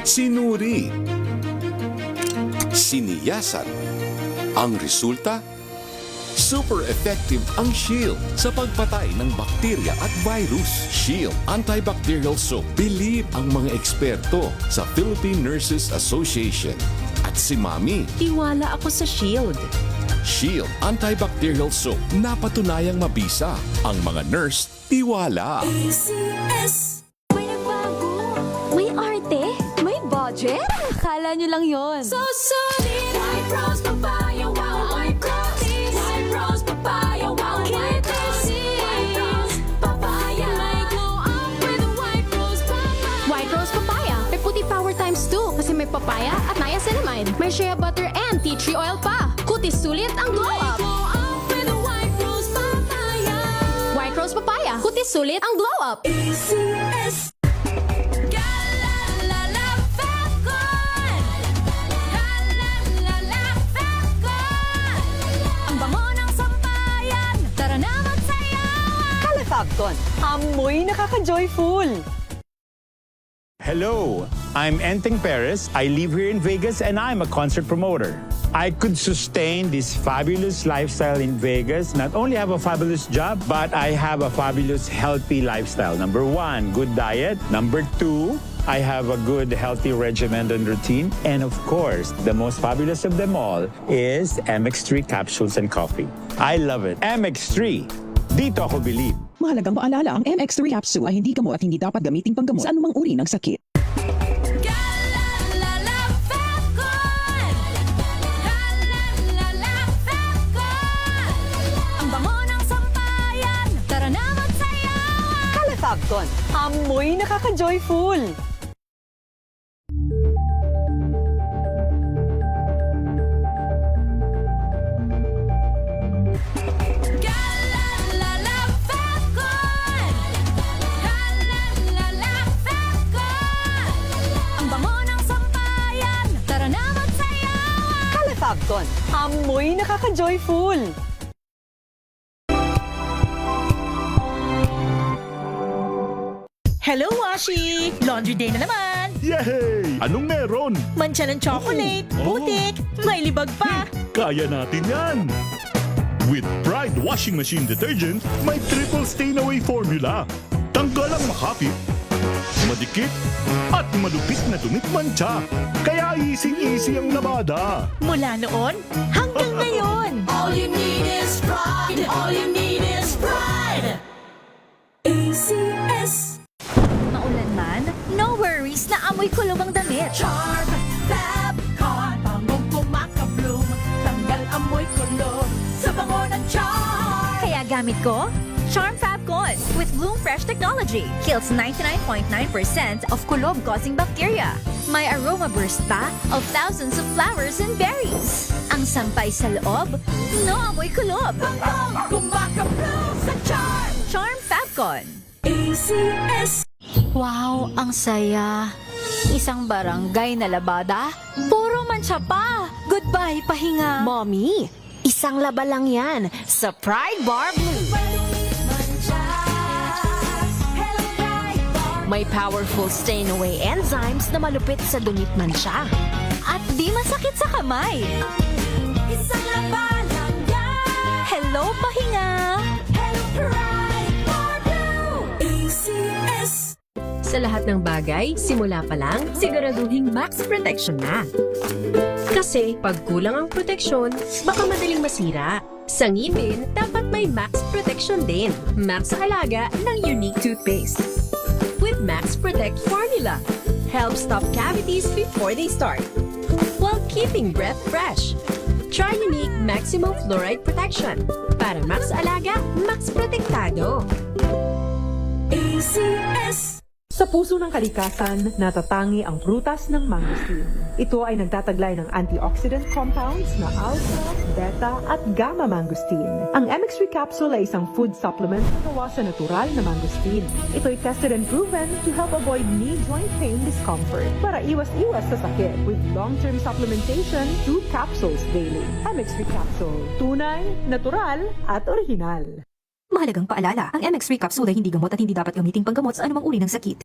sinuri, siniyasan. Ang resulta? Super effective ang Shield sa pagpatay ng bakterya at virus. Shield Antibacterial Soap. Believe ang mga eksperto sa Philippine Nurses Association. At si Mami. Tiwala ako sa Shield. Shield Antibacterial Soap. Napatunayang mabisa. Ang mga nurse, tiwala. ACS. May nagbago. May arte. May budget. Akala nyo lang yon. So solid. White Rose Papaya. Wow. White Rose. White Rose Papaya. Wow. White Rose. White Rose Papaya. May glow up with White Rose Papaya. White Rose Papaya. May puti power times 2 kasi may papaya at niacinamide. May shea butter and tea tree oil pa. Kutis sulit ang glow May up. glow up with White Rose Papaya. White Rose Papaya. Kutis sulit ang glow up. ACS. Ang bango ng sampayan. Tara na magsayawan. Calefacton, amoy nakaka-joyful. Hello, I'm Enteng Perez. I live here in Vegas and I'm a concert promoter. I could sustain this fabulous lifestyle in Vegas, not only have a fabulous job, but I have a fabulous healthy lifestyle. Number 1, good diet. Number 2, I have a good healthy regimen and routine. And of course, the most fabulous of them all is MX3 capsules and coffee. I love it. MX3, dito ako believe. Mahalagang paalala, ang MX3 capsule ay hindi gamot at hindi dapat gamiting panggamot sa anumang uri ng sakit. Ang bango ng sampayan. Tara na magsayawan. Calefacton, amoy nakaka-joyful. Ang bango ng sampayan. Tara na magsayawan. Calefacton, amoy nakaka-joyful. Hello, Washi! Laundry day na naman! Yay! Anong meron? Mancha ng chocolate, putik, may libag pa! Kaya natin yan! With Pride Washing Machine Detergent, may triple stain-away formula. Tanggal ang makapit, madikit, at malupit na dumit mancha. Kaya easy-easy ang labada. Mula noon hanggang ngayon! All you need is pride. All you need is pride. ACS. Maulan man, no worries na amoy kulong ang damit. Charm Fab Con. Bangong kumakabloom. Tanggal amoy kulog sa bango ng charm. Kaya gamit ko, Charm Fabcon with Bloom Fresh technology. Kills 99.9% of kulob-causing bacteria. May aroma burst pa of thousands of flowers and berries. Ang sampay sa loob, no amoy kulob. Bangong kumakabloom sa charm. Charm Fabcon. ACS. Wow, ang saya. Isang barangay na labada, puro mancha pa. Goodbye, pahinga. Mommy, isang laba lang yan sa Pride Bar Blue. Hello, Pride Bar. May powerful stain-away enzymes na malupit sa dumit mancha. At di masakit sa kamay. Isang laban lang yan. Hello, pahinga. Hello, Pride Bar Blue. ACS. Sa lahat ng bagay, simula pa lang, siguraduhing max protection na. Kasi pag kulang ang proteksyon, baka madaling masira. Sa ngipin, dapat may max protection din. Max Alaga ng Unique Toothpaste. With Max Protect Formula, help stop cavities before they start, while keeping breath fresh. Try Unique Maximum Fluoride Protection. Para Max Alaga, Max Protektado. ACS. Sa puso ng kalikasan, natatangi ang prutas ng mangosteen. Ito ay nagtataglay ng antioxidant compounds na alpha, beta, at gamma mangosteen. Ang MX3 capsule ay isang food supplement na gawa sa natural na mangosteen. Ito ay tested and proven to help avoid knee joint pain discomfort para iwas-iwas sa sakit with long-term supplementation 2 capsules daily. MX3 capsule. Tunay, natural, at original. Mahalagang paalala, ang MX3 capsule ay hindi gamot at hindi dapat gamiting panggamot sa anumang uri ng sakit.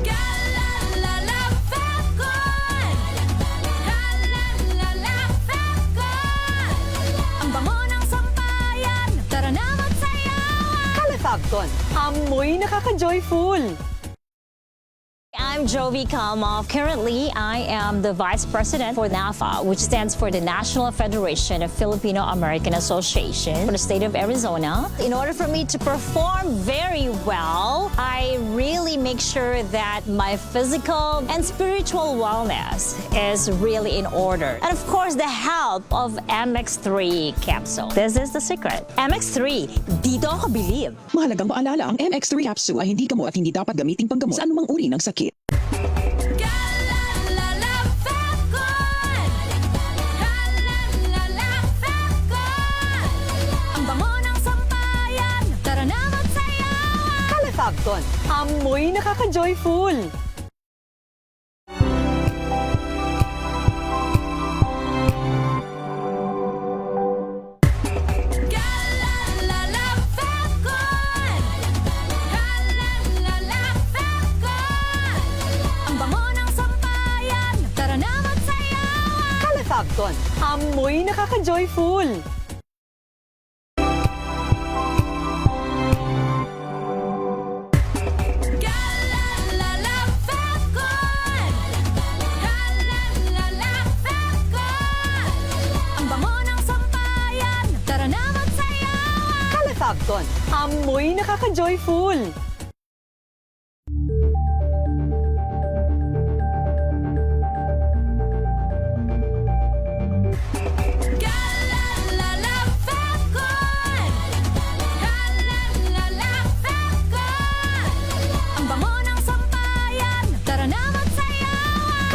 Galalala Nakakapagton. Amoy nakaka-joyful. I'm Jovi Kalmov. Currently, I am the Vice President for NAFA, which stands for the National Federation of Filipino American Association for the state of Arizona. In order for me to perform very well, I really make sure that my physical and spiritual wellness is really in order. And of course, the help of MX3 capsule. This is the secret. MX3, dito ako believe. Mahalagang paalala, ang MX3 capsule ay hindi gamot at hindi dapat gamiting panggamot sa anumang uri ng sakit. Kalafagton. Amoy nakaka-joyful. Kalafagton. Amoy nakaka-joyful. Kalafagton. Amoy nakaka-joyful.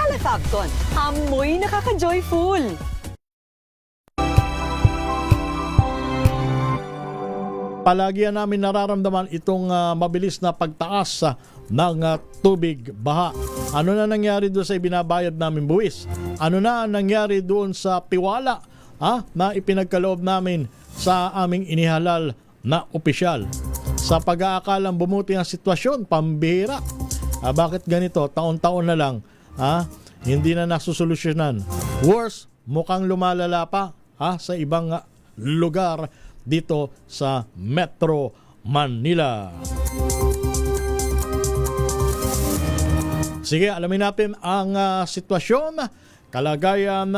Kalafagton. Amoy nakaka-joyful. Palagi namin nararamdaman itong mabilis na pagtaas ng tubig baha. Ano na nangyari doon sa ibinabayad namin buwis? Ano na nangyari doon sa tiwala na ipinagkaloob namin sa aming inihalal na opisyal? Sa pag-aakalang bumuti ang sitwasyon, pambihira. Bakit ganito? Taon-taon na lang, hindi na nasusolusyonan. Worse, mukhang lumalala pa sa ibang lugar dito sa Metro Manila. Sige, alamin natin ang sitwasyon, kalagayan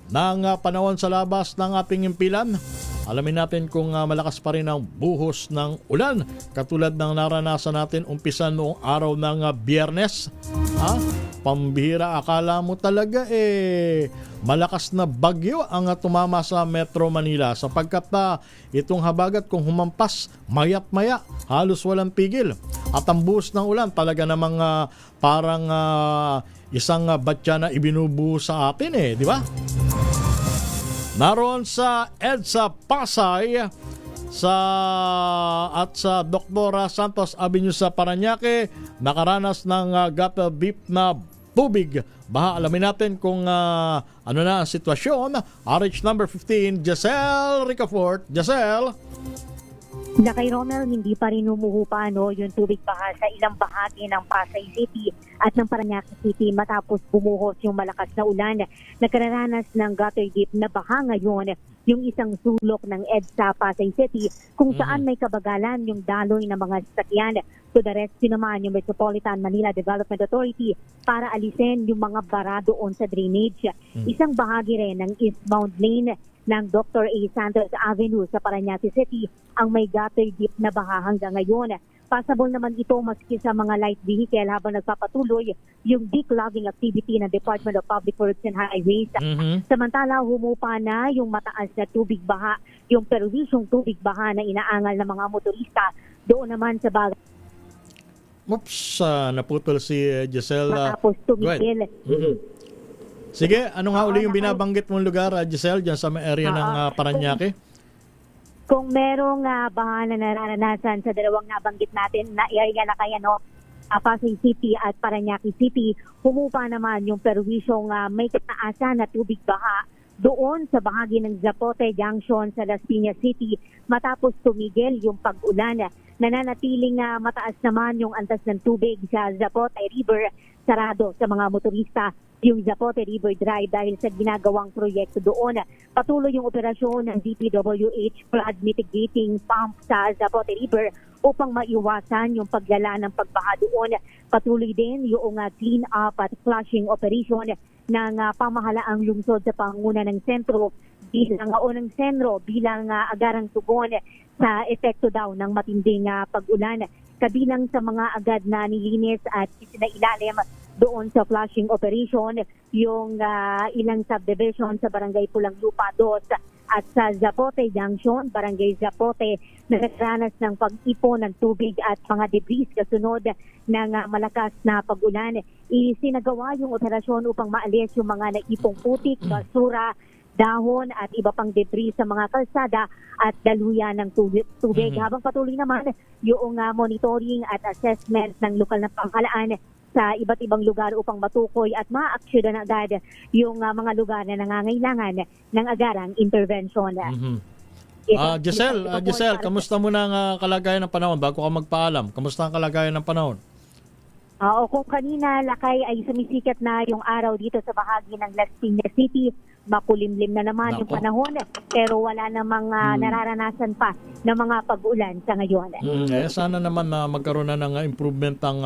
ng panahon sa labas ng ating impilan. Alamin natin kung malakas pa rin ang buhos ng ulan katulad ng naranasan natin umpisan noong araw ng Biyernes. Pambihira, akala mo talaga malakas na bagyo ang tumama sa Metro Manila sapagkat itong habagat kung humampas mayat-maya halos walang pigil at ang buhos ng ulan talaga namang parang isang batya na ibinubuhos sa atin di ba? Naroon sa EDSA Pasay at sa Dr. Santos Avenue sa Parañaque nakaranas ng gutter deep na tubig baha. Alamin natin kung ano na ang sitwasyon. RH number 15, Giselle Ricafort. Giselle. Na kay Romel, hindi pa rin humuhupa yung tubig baha sa ilang bahagi ng Pasay City at ng Parañaque City matapos bumuhos yung malakas na ulan. Nagkararanas ng gutter deep na baha ngayon yung isang sulok ng EDSA Pasay City kung saan may kabagalan yung daloy ng mga sasakyan. To the rescue naman yung Metropolitan Manila Development Authority para alisin yung mga bara doon sa drainage. Isang bahagi rin ng eastbound lane ng Dr. A. Santos Avenue sa Parañaque City ang may gutter deep na baha hanggang ngayon. Passable naman ito maski sa mga light vehicle habang nagpapatuloy yung declogging activity ng Department of Public Works and Highways. Samantala, humupa na yung mataas na tubig baha, yung perwisyong tubig baha na inaangal ng mga motorista doon naman sa bagay. Oops, naputol si Giselle. Matapos tumigil. Sige, ano nga uli yung binabanggit mong lugar, Giselle, dyan sa may area ng Parañaque? Kung merong baha na nararanasan sa dalawang nabanggit natin na area na kaya Pasay City at Parañaque City, humupa naman yung perwisyong may kataasan na tubig baha doon sa bahagi ng Zapote Junction sa Las Piñas City matapos tumigil yung pag-ulan. Nananatiling mataas naman yung antas ng tubig sa Zapote River sarado sa mga motorista yung Zapote River Drive dahil sa ginagawang proyekto doon. Patuloy yung operasyon ng DPWH flood mitigating pump sa Zapote River upang maiwasan yung paglala ng pagbaha doon. Patuloy din yung clean up at flushing operation ng pamahalaang lungsod sa panguna ng sentro bilang unang sentro bilang agarang tugon sa epekto daw ng matinding pag-ulan. Kabilang sa mga agad na nilinis at isinailalim doon sa flushing operation yung ilang subdivision sa Barangay Pulang Lupa 2 at sa Zapote Junction, Barangay Zapote, na nagranas ng pag-ipon ng tubig at mga debris kasunod ng malakas na pag-ulan. Isinagawa yung operasyon upang maalis yung mga naipong putik, basura, dahon at iba pang debris sa mga kalsada at daluyan ng tubig. Habang patuloy naman yung monitoring at assessment ng lokal na pamahalaan sa iba't ibang lugar upang matukoy at ma-aksyonan agad yung mga lugar na nangangailangan ng agarang intervention. Giselle, kamusta mo na ang kalagayan ng panahon bago ka magpaalam? Kamusta ang kalagayan ng panahon? Kung kanina, Lakay, ay sumisikat na yung araw dito sa bahagi ng Las Piñas City. Makulimlim na naman yung panahon, pero wala namang nararanasan pa ng mga pag-ulan sa ngayon. Sana naman magkaroon na ng improvement ang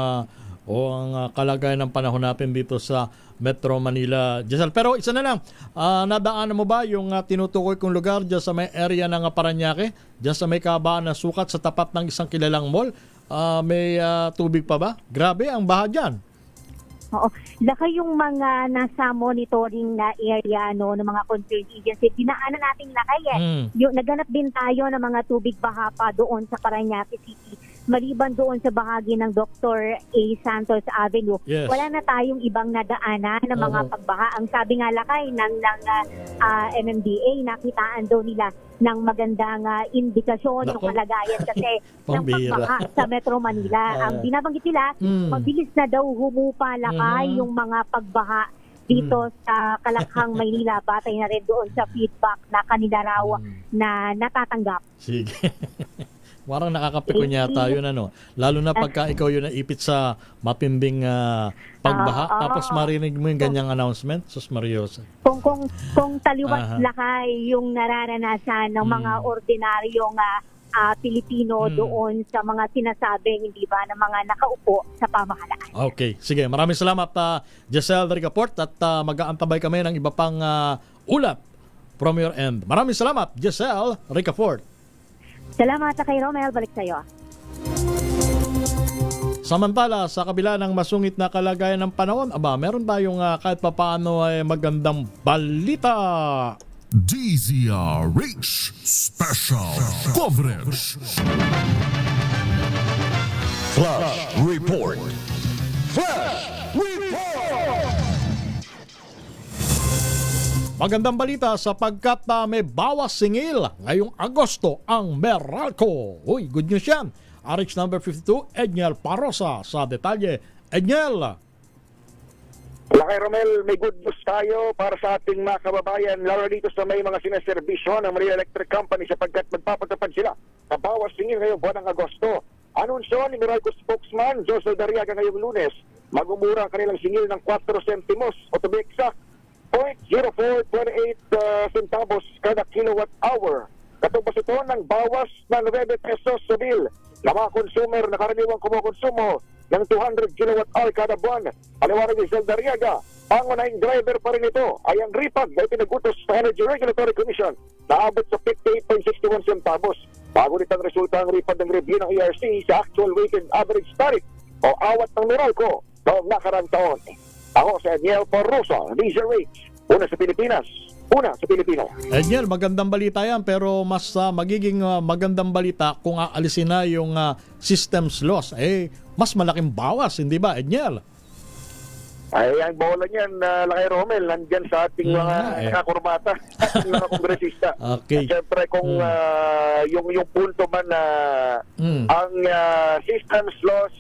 kalagayan ng panahon natin dito sa Metro Manila, Giselle. Pero isa na lang, nadaanan mo ba yung tinutukoy kong lugar dyan sa may area ng Parañaque, dyan sa may kabaan na sukat sa tapat ng isang kilalang mall? May tubig pa ba? Grabe ang baha dyan. Oo. Laki yung mga nasa monitoring na area ng mga concerned agency. Dinaanan natin lakay Yung naganap din tayo ng mga tubig baha pa doon sa Parañaque City. Maliban doon sa bahagi ng Dr. A. Santos Avenue, wala na tayong ibang nadaanan ng mga pagbaha. Ang sabi nga lakay ng MMDA, nakitaan daw nila ng magandang indikasyon ng kalagayan kasi ng pagbaha sa Metro Manila. Ang binabanggit nila, mabilis na daw humupa lakay yung mga pagbaha dito sa Kalakhang, Maynila. Batay na rin doon sa feedback na kanila raw na natatanggap. Sige. Parang nakakapikon yata yun, lalo na pagka ikaw yun naipit sa matinding pagbaha, tapos marinig mo yung ganyang announcement. Sus Mariosa. Kung taliwas lakay yung nararanasan ng mga ordinaryong Pilipino doon sa mga sinasabing, hindi ba, ng mga nakaupo sa pamahalaan. Okay, sige. Maraming salamat, Giselle Ricaport, at mag-aantabay kami ng iba pang ulat from your end. Maraming salamat, Giselle Ricaport. Salamat kay Romel. Balik sa'yo. Samantala, sa kabila ng masungit na kalagayan ng panahon, meron tayong kahit papaano ay magandang balita. DZRH Special Coverage. Flash Report. Flash Report. Magandang balita sapagkat may bawas singil ngayong Agosto ang Meralco. Uy, good news yan. RH number 52, Edniel Parosa sa detalye. Edniel. Lakay Romel, may good news tayo para sa ating mga kababayan, lalo dito sa may mga sineserbisyo ng Manila Electric Company sapagkat magpapatupad sila sa bawas singil ngayong buwan ng Agosto. Anunsyo ni Meralco spokesman Jose Dariaga ngayong Lunes, magumura ang kanilang singil ng 4 sentimos o to be exact, 0.0428 centavos kada kilowatt hour. Katubos ito ng bawas na 9 pesos sa bill na mga consumer na karaniwang kumukonsumo ng 200 kilowatt hour kada buwan. Paliwanag ni Jose Dariaga, pangunahing driver pa rin ito ay ang RIPAG na ipinagutos sa Energy Regulatory Commission na abot sa 58.61 centavos. Bago nitang resulta ang RIPAG ng review ng ERC sa actual weighted average tariff o awat ng Meralco noong nakarang taon. Ako si Edniel Parosa, DZRH, una sa Pilipinas. Edniel, magandang balita yan, pero mas magiging magandang balita kung aalisin na yung systems loss. Mas malaking bawas, hindi ba, Edniel? Ay, ang bola niyan, Lakay Romel, nandyan sa ating mga kakurbata, ating mga kongresista. Okay. At syempre, kung yung punto man na ang systems loss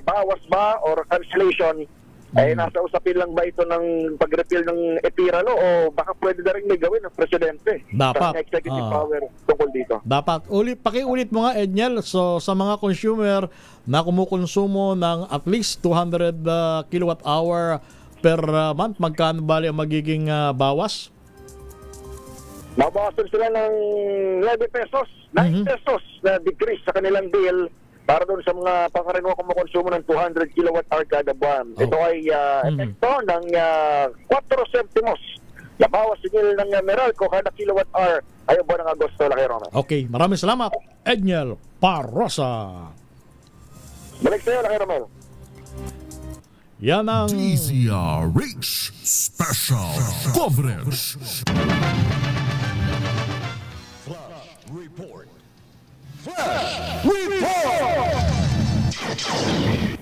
bawas ba or cancellation Nasa usapin lang ba ito ng pag-repeal ng EPIRA o baka pwede na rin may gawin ng presidente Dapat. sa executive power tungkol dito? Dapat. Pakiulit mo nga, Edniel, so sa mga consumer na kumukonsumo ng at least 200 kilowatt hour per month, magkano bali ang magiging bawas? Mabawasan sila ng 9 pesos, 9 pesos na decrease sa kanilang bill para doon sa mga pangkaraniwang kumukonsumo ng 200 kilowatt-hour kada buwan. Ito ay epekto ng 4 centimos na bawas singil ng Meralco kada kilowatt-hour ayong buwan ng Agosto, Laki Rome. Okay, maraming salamat, Edniel Parosa. Balik sa'yo, Laki Rome. Yan ang DZRH Special Coverage.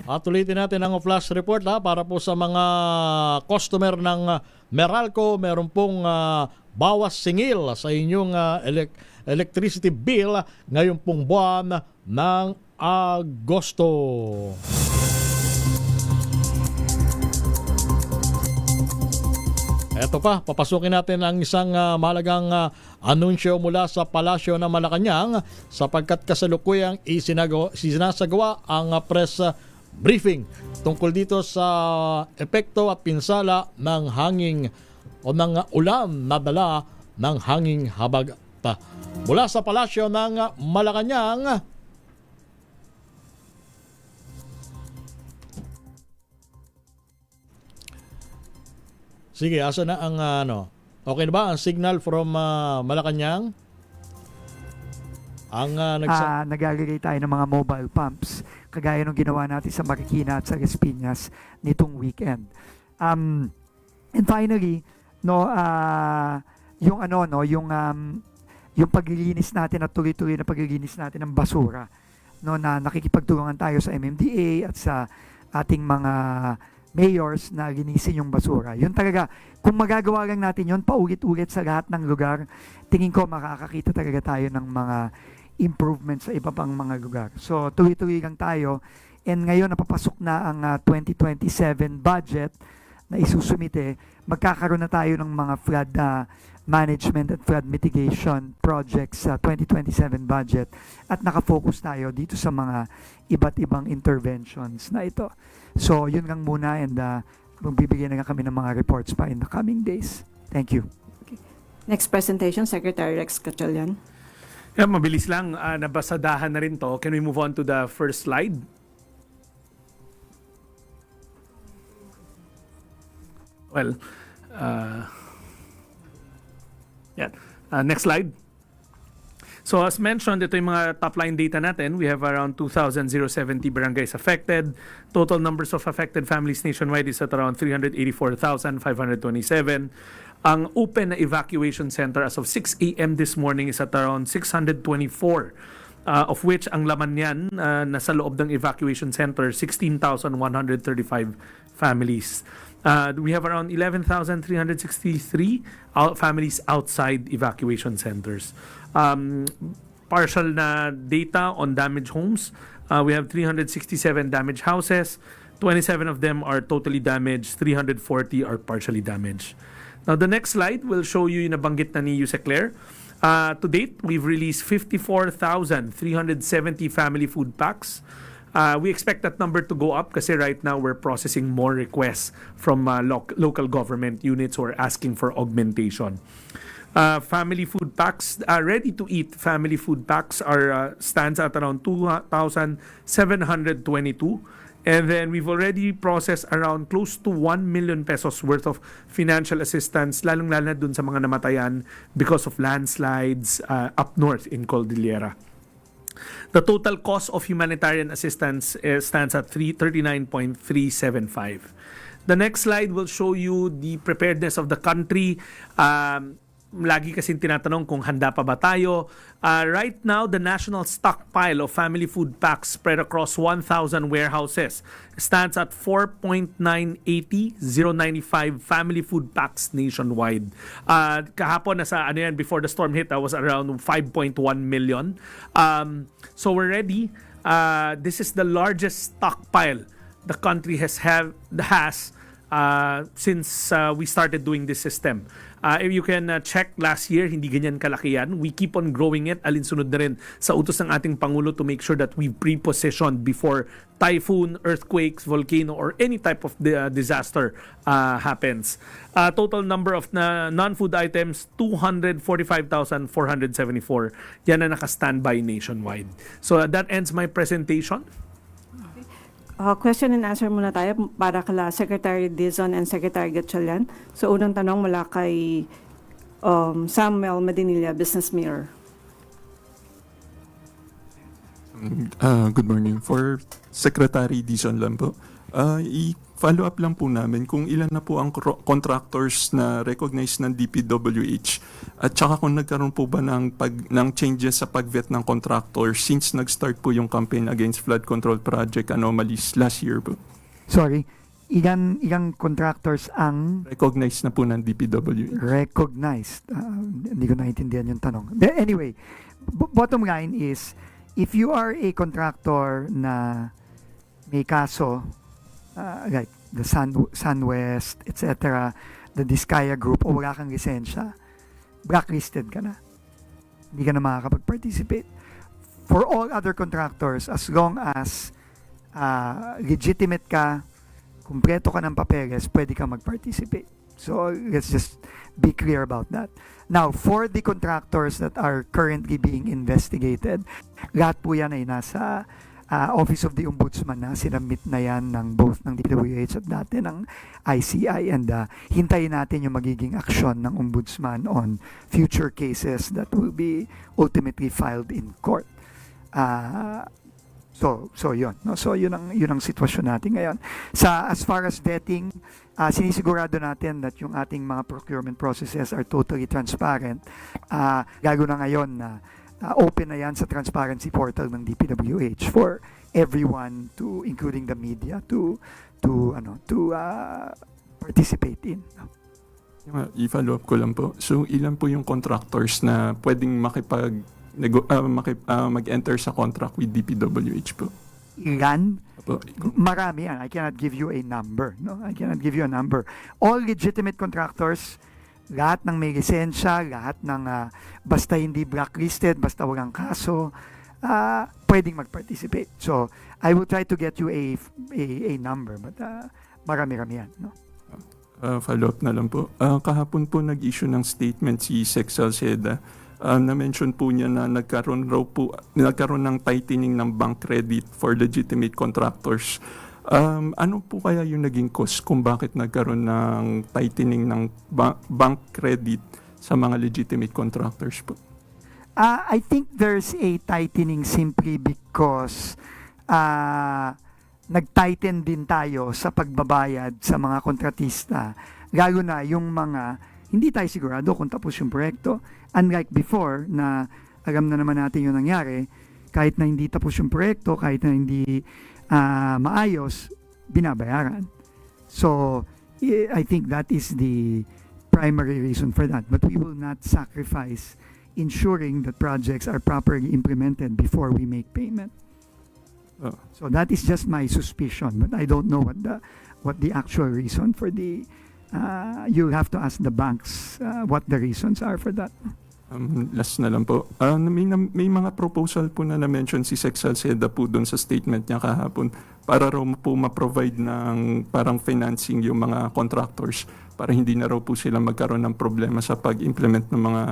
At ulitin natin ang flash report para po sa mga customer ng Meralco, meron pong bawas singil sa inyong electricity bill ngayon pong buwan ng Agosto. Eto pa, papasukin natin ang isang mahalagang anunsyo mula sa Palasyo ng Malacanang sapagkat kasalukuyang isinasagawa ang press briefing tungkol dito sa epekto at pinsala ng hanging o ng ulan na dala ng hanging habagata. Mula sa Palasyo ng Malacanang, sige, asa na ang okay na ba ang signal from Malacanang? Ang nag-aggregate tayo ng mga mobile pumps kagaya ng ginawa natin sa Marikina at sa Las Piñas nitong weekend. And finally, yung paglilinis natin at tuloy-tuloy na paglilinis natin ng basura, na nakikipagtulungan tayo sa MMDA at sa ating mga mayors na linisin yung basura. Yun talaga, kung magagawa lang natin yun, paulit-ulit sa lahat ng lugar, tingin ko makakakita talaga tayo ng mga improvements sa iba pang mga lugar. So, tuloy-tuloy lang tayo. And ngayon, napapasok na ang 2027 budget na isusumite. Magkakaroon na tayo ng mga flood management at flood mitigation projects sa 2027 budget. At nakafocus tayo dito sa mga iba't ibang interventions na ito. So, yun lang muna and magbibigyan na kami ng mga reports pa in the coming days. Thank you. Okay. Next presentation, Secretary Rex Gatchalian. Yeah, mabilis lang. Nabasadahan na rin to. Can we move on to the first slide? Well, next slide. So as mentioned, ito yung mga top-line data natin. We have around 2,070 barangays affected. Total numbers of affected families nationwide is at around 384,527. Ang open na evacuation center as of 6 a.m. this morning is at around 624. Of which ang laman yan nasa loob ng evacuation center, 16,135 families. We have around 11,363 families outside evacuation centers. Partial na data on damaged homes. We have 367 damaged houses. 27 of them are totally damaged. 340 are partially damaged. Now, the next slide will show you yung nabanggit na ni Yusek Claire. To date, we've released 54,370 family food packs. We expect that number to go up kasi right now we're processing more requests from local government units who are asking for augmentation. Family food packs, ready-to-eat family food packs stands at around 2,722. And then we've already processed around close to 1 million pesos worth of financial assistance, lalong-lalo na dun sa mga namatayan because of landslides up north in Cordillera. The total cost of humanitarian assistance stands at 39.375. The next slide will show you the preparedness of the country. Lagi kasing tinatanong kung handa pa ba tayo. Right now, the national stockpile of family food packs spread across 1,000 warehouses stands at 4.980,095 family food packs nationwide. Kahapon, before the storm hit, that was around 5.1 million. So we're ready. This is the largest stockpile the country has since we started doing this system. If you can check last year, hindi ganyan kalaki yan. We keep on growing it. Alinsunod na rin sa utos ng ating Pangulo to make sure that we pre-positioned before typhoon, earthquakes, volcano, or any type of disaster happens. Total number of non-food items, 245,474. Yan na naka-standby nationwide. So that ends my presentation. Question and answer muna tayo para kala Secretary Dizon and Secretary Gatchalian. So unang tanong mula kay Samuel Medinilla, Business Mirror. Good morning. For Secretary Dizon lang po. I-follow up lang po namin kung ilan na po ang contractors na recognized ng DPWH at saka kung nagkaroon po ba ng changes sa pag-vet ng contractors since nag-start po yung campaign against flood control project anomalies last year po. Sorry, ilang contractors ang recognized na po ng DPWH? Recognized. Hindi ko naintindihan yung tanong. Anyway, bottom line is, if you are a contractor na may kaso, like the SunWest, etc., the Diskaya Group, o wala kang lisensya, blacklisted ka na. Hindi ka na makakapag-participate. For all other contractors, as long as legitimate ka, kumpleto ka ng papeles, pwede ka mag-participate. So, let's just be clear about that. Now, for the contractors that are currently being investigated, lahat po yan ay nasa Office of the Ombudsman na, sinamit na yan ng both ng DPWH at dati ng ICI, and hintayin natin yung magiging aksyon ng Ombudsman on future cases that will be ultimately filed in court. So yun, no? So yun ang sitwasyon natin ngayon. As far as vetting, sinisigurado natin that yung ating mga procurement processes are totally transparent. Lalo na ngayon na open na yan sa transparency portal ng DPWH for everyone, to including the media, to participate in. I-follow up ko lang po. So ilan po yung contractors na pwedeng mag-enter sa contract with DPWH po? Ilan? Marami yan. I cannot give you a number. No? I cannot give you a number. All legitimate contractors, lahat ng may lisensya, lahat ng basta hindi blacklisted, basta walang kaso, pwedeng mag-participate. So, I will try to get you a number, but marami-rami yan. No? Follow up na lang po. Kahapon po nag-issue ng statement si Sec Salceda. Na-mention po niya na nagkaroon ng tightening ng bank credit for legitimate contractors. Ano po kaya yung naging cause kung bakit nagkaroon ng tightening ng bank credit sa mga legitimate contractors po? I think there's a tightening simply because nag-tighten din tayo sa pagbabayad sa mga kontratista, lalo na yung mga hindi tayo sigurado kung tapos yung proyekto. Unlike before na alam na naman natin yung nangyari, kahit na hindi tapos yung proyekto, kahit na hindi maayos, binabayaran. So, I think that is the primary reason for that. But we will not sacrifice ensuring that projects are properly implemented before we make payment. So that is just my suspicion, but I don't know what the actual reason for the. You'll have to ask the banks what the reasons are for that. Last na lang po. May mga proposal po na na-mention si Sec Salceda po doon sa statement niya kahapon para raw po ma-provide ng parang financing yung mga contractors para hindi na raw po sila magkaroon ng problema sa pag-implement ng mga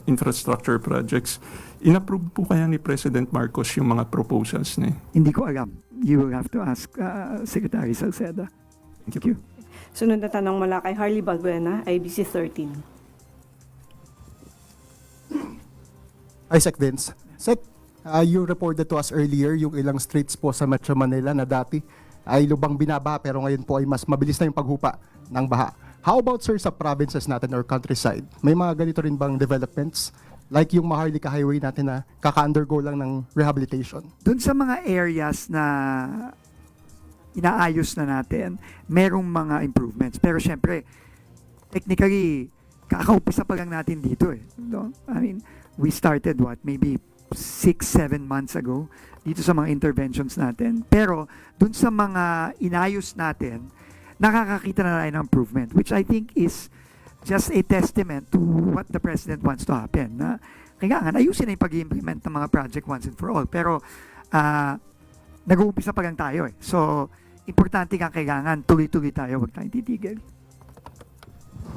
infrastructure projects. In-approve po kaya ni President Marcos yung mga proposals niya? Hindi ko alam. You will have to ask Secretary Salceda. Thank you. Sunod na tanong mula kay Harley Balbuena, IBC 13. Hi, Sec Vince. Sec, you reported to us earlier yung ilang streets po sa Metro Manila na dati ay lubang binabaha pero ngayon po ay mas mabilis na yung paghupa ng baha. How about, sir, sa provinces natin or countryside? May mga ganito rin bang developments? Like yung Maharlika Highway natin na kaka-undergo lang ng rehabilitation? Doon sa mga areas na inaayos na natin, merong mga improvements. Pero syempre, technically, kakaumpisa pa lang natin dito eh. No? I mean, we started maybe 6-7 months ago dito sa mga interventions natin. Pero dun sa mga inayos natin, nakakakita na tayo ng improvement, which I think is just a testament to what the President wants to happen. Na kailangan ayusin na yung pag-implement ng mga project once and for all. Pero nag-uumpisa pa lang tayo eh. So, importante kang kailangan tuloy-tuloy tayo, huwag tayong titigil.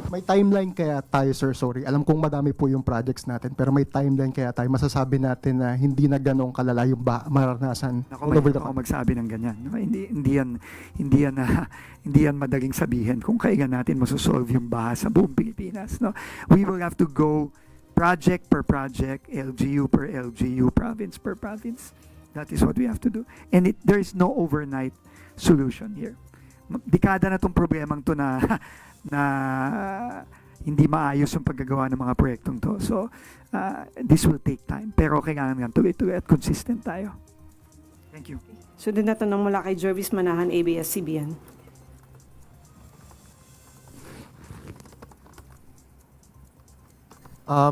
May timeline kaya tayo, sir, sorry. Alam kong madami po yung projects natin, pero may timeline kaya tayo. Masasabi natin na hindi na ganong kalala yung maranasan all over the country. Magsabi ng ganyan. No? Hindi yan madaling sabihin kung kailan natin masosolve yung baha sa buong Pilipinas. No? We will have to go project per project, LGU per LGU, province per province. That is what we have to do. And there is no overnight solution here. Dekada na tong problemang to na hindi maayos yung paggagawa ng mga proyektong to. So, this will take time. Pero kailangan nga tuloy-tuloy at consistent tayo. Thank you. Sunod na tanong mula kay Jervis Manahan, ABS-CBN.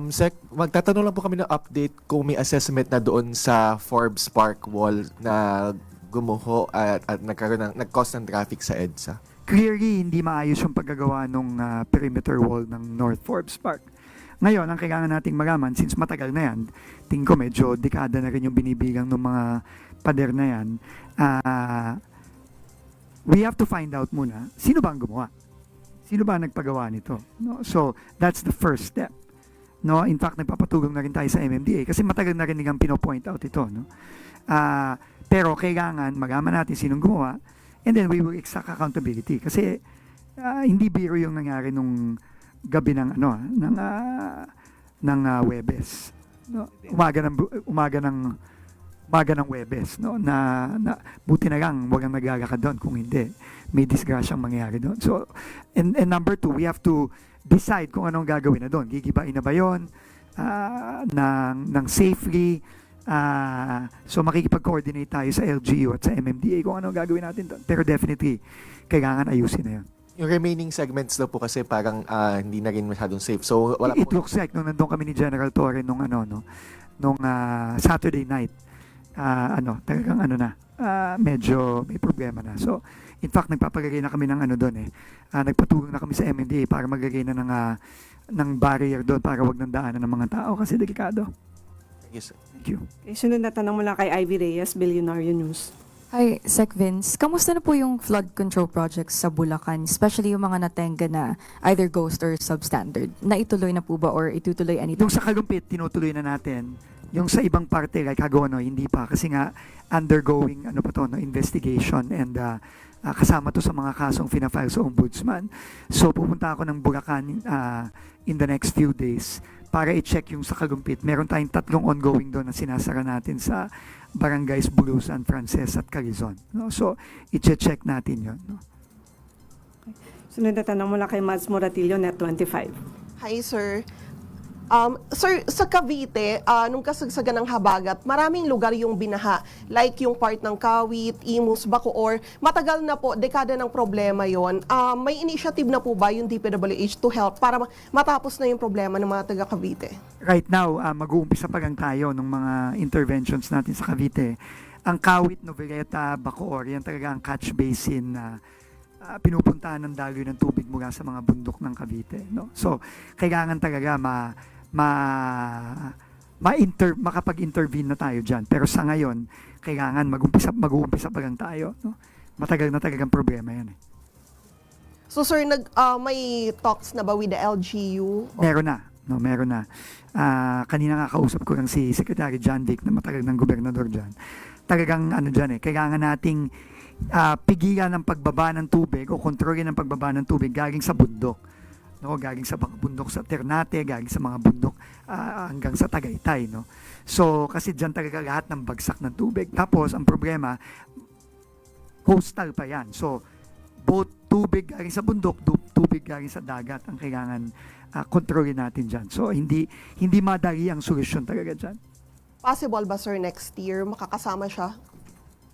Sec, magtatanong lang po kami ng update kung may assessment na doon sa Forbes Park Wall na gumuho at nag-cause ng traffic sa EDSA. Clearly, hindi maayos yung paggagawa ng perimeter wall ng North Forbes Park. Ngayon, ang kailangan nating malaman, since matagal na yan, tingin ko medyo dekada na rin yung binibilang ng mga pader na yan, we have to find out muna, sino ba ang gumawa? Sino ba ang nagpagawa nito? No? So, that's the first step. No, in fact, nagpapatulong na rin tayo sa MMDA kasi matagal na rin nilang pino-point out ito. No? Pero kailangan magaman natin sinong gumawa and then we will exact accountability kasi hindi biro yung nangyari nung gabi ng Webes. No? Umaga ng Webes, no? na buti na lang wag ang naglalakad doon kung hindi may disgrasyang mangyayari doon. So and number two, we have to decide kung anong gagawin na doon. Gigibain na ba yun ng safely? So makikipag-coordinate tayo sa LGU at sa MMDA kung anong gagawin natin doon. Pero definitely, kailangan ayusin na yun. Yung remaining segments daw po kasi parang hindi na rin masyadong safe. So wala It looks like nung nandun kami ni General Torre nung Saturday night, talagang medyo may problema na. So in fact, nagpapagagay na kami ng doon eh. Nagpatulong na kami sa MMDA para maggagay na ng barrier doon para wag nang daanan ng mga tao kasi delikado. Yes, sir. Thank you. Okay, sunod na tanong mula kay Ivy Reyes, Billionaire News. Hi, Sec Vince. Kamusta na po yung flood control projects sa Bulacan, especially yung mga natenga na either ghost or substandard? Naituloy na po ba or itutuloy anytime? Yung sa Kalumpit, tinutuloy na natin. Yung sa ibang parte, like Hagono, hindi pa. Kasi nga, undergoing investigation and kasama to sa mga kasong fina-file sa Ombudsman. So, pupunta ako ng Bulacan in the next few days para i-check yung sa Kalumpit. Meron tayong 3 ongoing doon na sinasara natin sa Barangays Bulusan, Frances at Quezon. No? So, i-check natin yun. No? Sunod na tanong mula kay Mads Moratillo, Net25. Hi, sir. Sir, sa Cavite, nung kasagsagan ng habagat, maraming lugar yung binaha. Like yung part ng Kawit, Imus, Bacoor. Matagal na po, dekada ng problema yon. May initiative na po ba yung DPWH to help para matapos na yung problema ng mga taga Cavite? Right now, mag-uumpisa pa lang tayo ng mga interventions natin sa Cavite. Ang Kawit, Noveleta, Bacoor, yan talaga ang catch basin na pinupuntahan ng daloy ng tubig mula sa mga bundok ng Cavite. No? So, kailangan talaga makapag-intervene na tayo dyan. Pero sa ngayon, kailangan mag-uumpisa pa lang tayo. No? Matagal na talagang problema yan. So sir, may talks na ba with the LGU? Meron na. No, meron na. Kanina nga kausap ko lang si Secretary John Vic na matagal ng gobernador dyan. Talagang kailangan nating pigilan ng pagbaba ng tubig o kontrolin ng pagbaba ng tubig galing sa bundok. No, galing sa mga bundok sa Ternate, galing sa mga bundok hanggang sa Tagaytay, no. So kasi diyan talaga lahat ng bagsak ng tubig. Tapos ang problema, coastal pa 'yan. So both tubig galing sa bundok, tubig galing sa dagat ang kailangan kontrolin natin diyan. So hindi madali ang solusyon talaga diyan. Possible ba sir next year makakasama siya?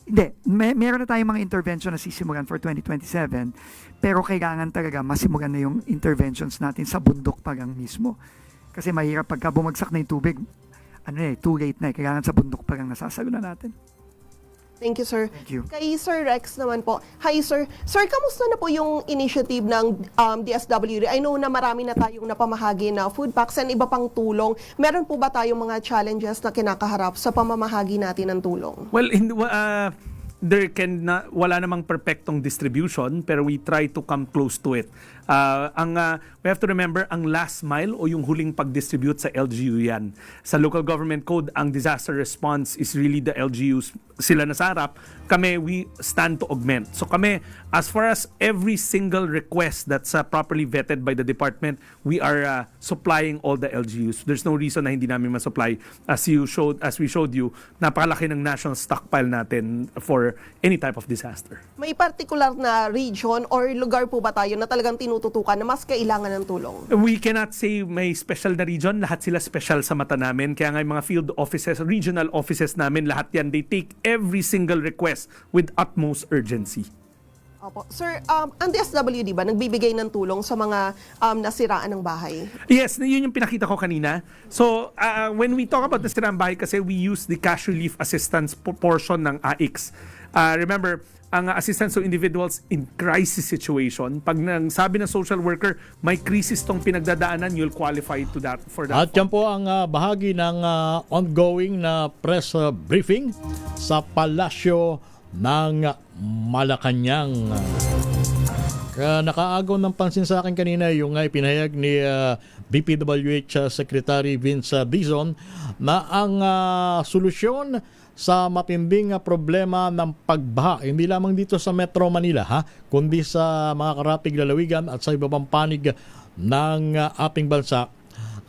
Hindi. Meron na tayong mga intervention na sisimulan for 2027, pero kailangan talaga masimulan na yung interventions natin sa bundok pa lang mismo. Kasi mahirap pagka bumagsak na yung tubig, too late na. Kailangan sa bundok pa lang nasasalunan natin. Thank you, sir. Thank you. Kay Sir Rex naman po. Hi, sir. Sir, kamusta na po yung initiative ng DSWD? I know na marami na tayong napamahagi na food packs and iba pang tulong. Meron po ba tayong mga challenges na kinakaharap sa pamamahagi natin ng tulong? Well, wala namang perfectong distribution, pero we try to come close to it. We have to remember, ang last mile o yung huling pag-distribute sa LGU yan. Sa local government code, ang disaster response is really the LGUs. Sila nasa harap. Kami, we stand to augment. So kami, as far as every single request that's properly vetted by the department, we are supplying all the LGUs. There's no reason na hindi namin ma-supply. As we showed you, napakalaki ng national stockpile natin for any type of disaster. May particular na region or lugar po ba tayo na talagang tinututukan na mas kailangan ng tulong? We cannot say may special na region. Lahat sila special sa mata namin. Kaya nga yung mga field offices, regional offices namin, lahat yan, they take every single request with utmost urgency. Opo. Sir, ang DSWD ba nagbibigay ng tulong sa mga nasiraan ng bahay? Yes, yun yung pinakita ko kanina. So, when we talk about nasiraan bahay, kasi we use the cash relief assistance portion ng AIX. Remember, ang assistance to individuals in crisis situation, pag sabi ng social worker, may crisis tong pinagdadaanan, you'll qualify for that. At yan po ang bahagi ng ongoing na press briefing sa Palasyo ng Malacanang. Nakaagaw ng pansin sa akin kanina yung pinahayag ni DPWH Secretary Vince Dizon na ang solusyon sa matinding problema ng pagbaha, hindi lamang dito sa Metro Manila, kundi sa mga karatig lalawigan at sa iba pang panig ng ating bansa,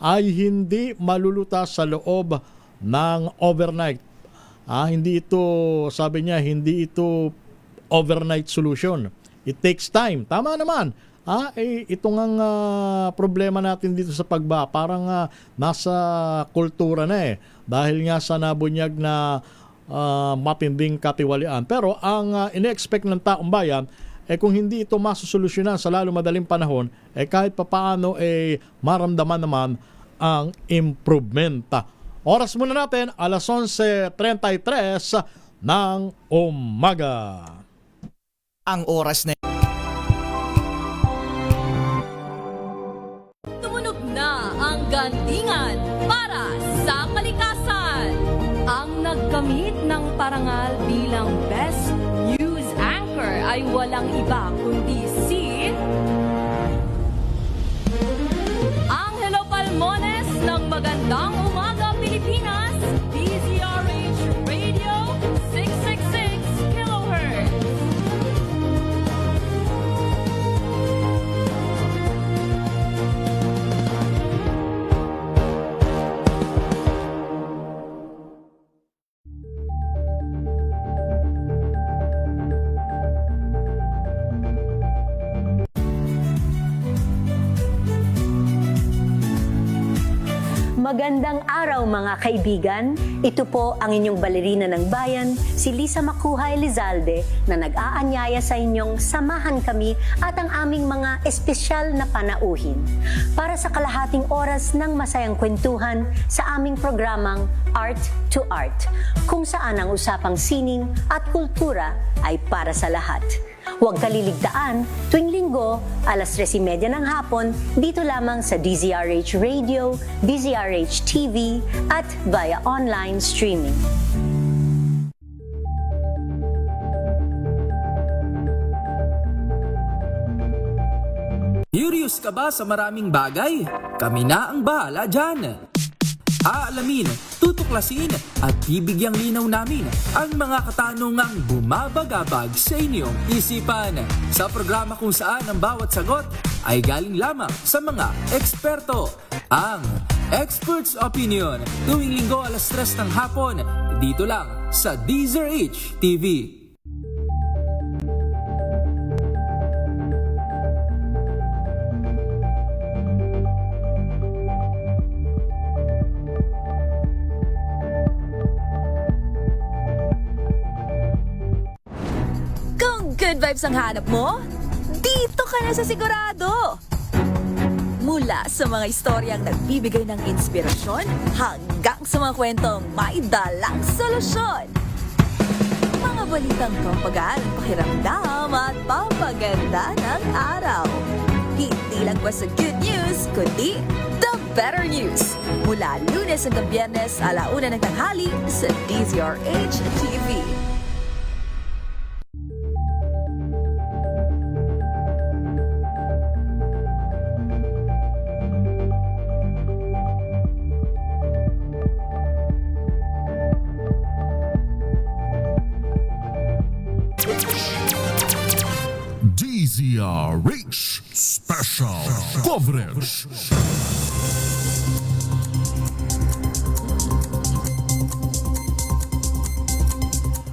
ay hindi malulutas sa loob ng overnight. Hindi ito, sabi niya, hindi ito overnight solution. It takes time. Tama naman. Ito ngang problema natin dito sa pagbaha, parang nasa kultura na dahil nga sa nabunyag na matinding katiwalian. Pero ang ine-expect ng taong bayan, kung hindi ito masusolusyonan sa lalo madaling panahon, kahit papaano maramdaman naman ang improvement. Oras muna natin, alas 11:33 ng umaga. Ang oras na Tumunog na ang gandingan para sa kalikasan. Ang nagkamit ng parangal bilang Best News Anchor ay walang iba kundi si Angelo Palmones ng Magandang Umaga Pilipinas, DZRH Radio 666 kHz. Magandang araw mga kaibigan. Ito po ang inyong balerina ng bayan, si Lisa Makuha Elizalde, na nag-aanyaya sa inyong samahan kami at ang aming mga espesyal na panauhin para sa kalahating oras ng masayang kwentuhan sa aming programang Art to Art, kung saan ang usapang sining at kultura ay para sa lahat. Huwag kaliligtaan, tuwing linggo, alas 3:30 ng hapon, dito lamang sa DZRH Radio, DZRH TV, at via online streaming. Curious ka ba sa maraming bagay? Kami na ang bahala dyan. Aalamin, tutuklasin at bibigyang linaw namin ang mga katanungang bumabagabag sa inyong isipan. Sa programa kung saan ang bawat sagot ay galing lamang sa mga eksperto. Ang Expert's Opinion, tuwing linggo alas 3 ng hapon, dito lang sa DZRH TV. Good vibes ang hanap mo? Dito ka na sa sigurado! Mula sa mga istoryang nagbibigay ng inspirasyon hanggang sa mga kwentong may dalang solusyon. Mga balitang pampagaan ang pakiramdam at pampaganda ng araw. Hindi lang ba sa good news, kundi the better news. Mula Lunes hanggang Biyernes, 1:00 ng tanghali sa DZRH TV. DZRH Special Coverage.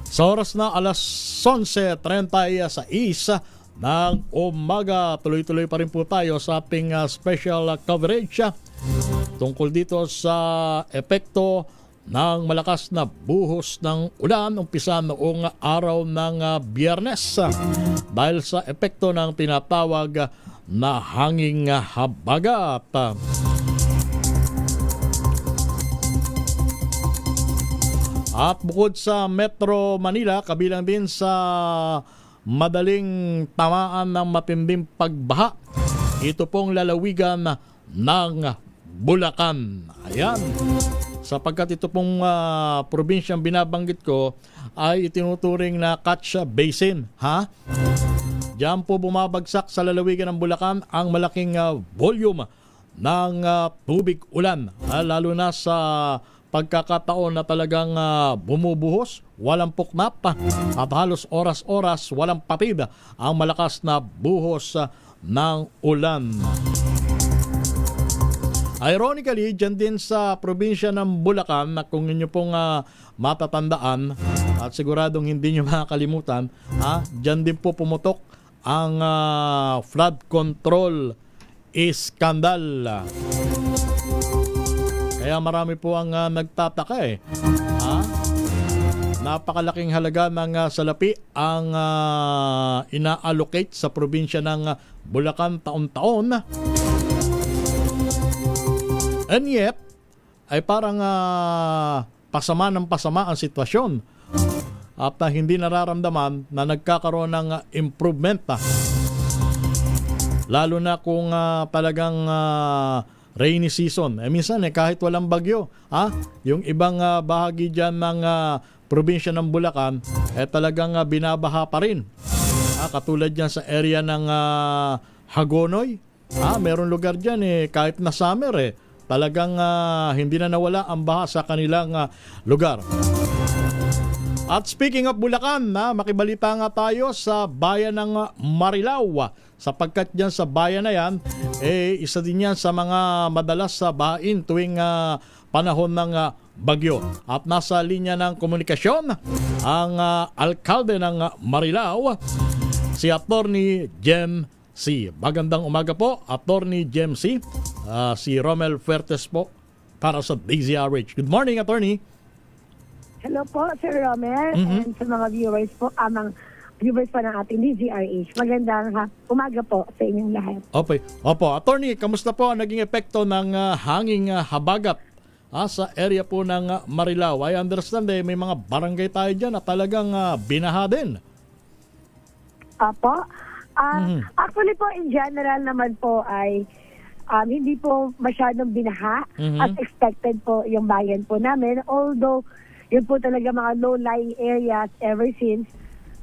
Sa oras na alas 11:36 ng umaga, tuloy-tuloy pa rin po tayo sa ating special coverage tungkol dito sa epekto ng malakas na buhos ng ulan umpisa noong araw ng Biyernes dahil sa epekto ng tinatawag na hanging habagat. At bukod sa Metro Manila, kabilang din sa madaling tamaan ng matinding pagbaha, ito pong lalawigan ng Bulacan. Ayan. Sapagkat ito pong probinsyang binabanggit ko ay itinuturing na catch basin. Ha? Diyan po bumabagsak sa lalawigan ng Bulacan ang malaking volume ng tubig ulan. Lalo na sa pagkakataon na talagang bumubuhos, walang puknap at halos oras-oras walang patid ang malakas na buhos ng ulan. Ironically, dyan din sa probinsya ng Bulacan na kung inyo pong matatandaan at siguradong hindi nyo makakalimutan, dyan din po pumutok ang flood control iskandal. Kaya marami po ang nagtataka Napakalaking halaga ng salapi ang ina-allocate sa probinsya ng Bulacan taon-taon. And yet, ay parang pasama ng pasama ang sitwasyon. At hindi nararamdaman na nagkakaroon ng improvement. Lalo na kung talagang rainy season. Minsan kahit walang bagyo, yung ibang bahagi dyan ng probinsya ng Bulacan talagang binabaha pa rin. Katulad dyan sa area ng Hagonoy. Meron lugar dyan kahit na summer talagang hindi na nawala ang baha sa kanilang lugar. At speaking of Bulacan, makibalita nga tayo sa bayan ng Marilao. Sapagkat dyan sa bayan na yan, isa din yan sa mga madalas sa bahain tuwing panahon ng bagyo. At nasa linya ng komunikasyon ang alkalde ng Marilao, si Attorney Jem C. Magandang umaga po, Attorney Jem C. Si Romel Fuertes po para sa DZRH. Good morning, Attorney. Hello po, Sir Romel, and sa mga viewers po, viewers po ng ating DZRH. Magandang umaga po sa inyong lahat. Okay. Opo, Attorney, kamusta po ang naging epekto ng hanging habagat sa area po ng Marilao? I understand may mga barangay tayo dyan na talagang binaha din. Apo. Actually po, in general naman po ay hindi po masyadong binaha as expected po yung bayan po namin. Although, yun po talaga mga low-lying areas ever since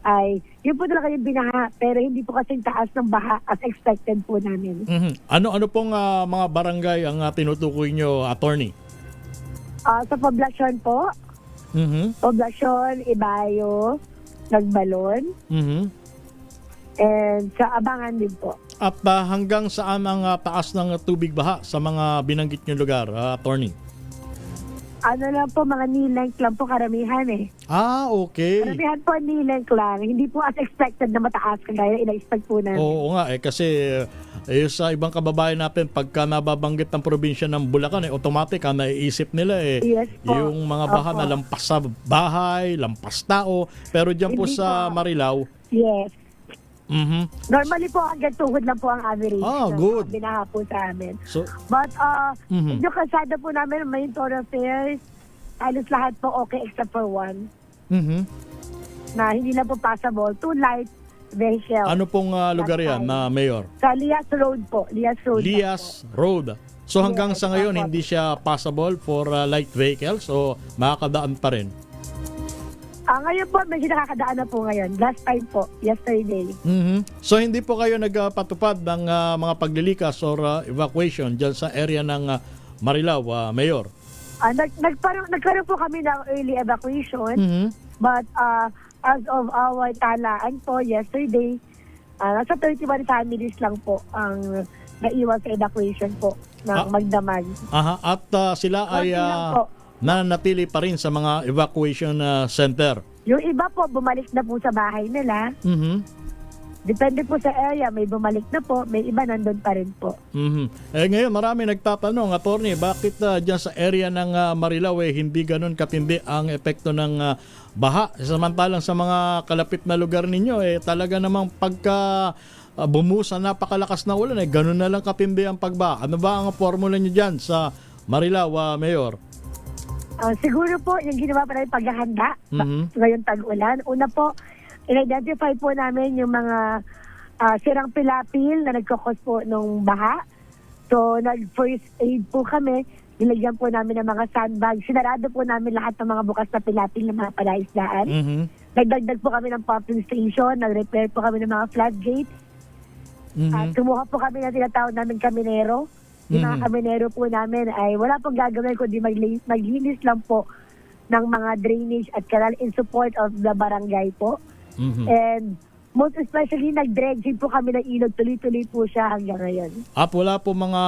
ay yun po talaga yung binaha, pero hindi po kasing taas ng baha as expected po namin. Ano pong mga barangay ang tinutukoy nyo, Attorney? Sa Poblacion po, Poblacion, Ibayo, Nagbalon, and sa Abangan din po. At hanggang saan ang taas ng tubig baha sa mga binanggit nyo lugar, Attorney? Ano lang po, mga knee-length lang po karamihan okay. Karamihan po knee-length lang. Hindi po as expected na mataas kagaya ina-expect po namin. Oo nga kasi sa ibang kababayan natin pagka nababanggit ng probinsya ng Bulacan automatic naiisip nila yes, po. Yung mga baha na lampas sa bahay, lampas tao. Pero dyan po Hindi sa po. Marilao. Yes. Normally po hanggang tuhod lang po ang average. Good. Binaha po sa amin. So, but yung kalsada po namin, main thoroughfares, halos lahat po okay except for one. na hindi na po passable to light vehicles. Ano pong lugar yan na Mayor? Sa Lias Road po. Lias Road. Lias Road. So hanggang sa ngayon hindi siya passable for light vehicles o makakadaan pa rin? Ngayon po, medyo nakakadaan na po ngayon. Last time po, yesterday. So hindi po kayo nagpatupad ng mga paglilikas or evacuation dyan sa area ng Marilao, Mayor? Nagkaroon po kami ng early evacuation. But as of our talaan po yesterday, nasa 31 families lang po ang naiwan sa evacuation po ng Magdamag. At sila ay nanatili pa rin sa mga evacuation center. Yung iba po, bumalik na po sa bahay nila. Depende po sa area, may bumalik na po, may iba nandun pa rin po. Ngayon, marami nagtatanong, Attorney, bakit dyan sa area ng Marilao hindi ganun katindi ang epekto ng baha? Samantalang sa mga kalapit na lugar ninyo, talaga namang pagka bumusa napakalakas na ulan, ganun na lang katindi ang pagbaha. Ano ba ang formula nyo dyan sa Marilao, Mayor? Siguro po, yung ginawa pa namin paghahanda ngayong tag-ulan. Una po, in-identify po namin yung mga sirang pilapil na nagkakos po ng baha. So, nag-first aid po kami. Nilagyan po namin ng mga sandbag. Sinarado po namin lahat ng mga bukas na pilapil ng mga palaisdaan. Nagdagdag po kami ng pumping station. Nag-repair po kami ng mga floodgates. Kumuha po kami ng tinatawag namin kaminero. Yung mga kaminero po namin ay wala pong gagawin kundi maglinis lang po ng mga drainage at canal in support of the barangay po. And most especially, nag-dredging po kami ng ilog. Tuloy-tuloy po siya hanggang ngayon. At wala po mga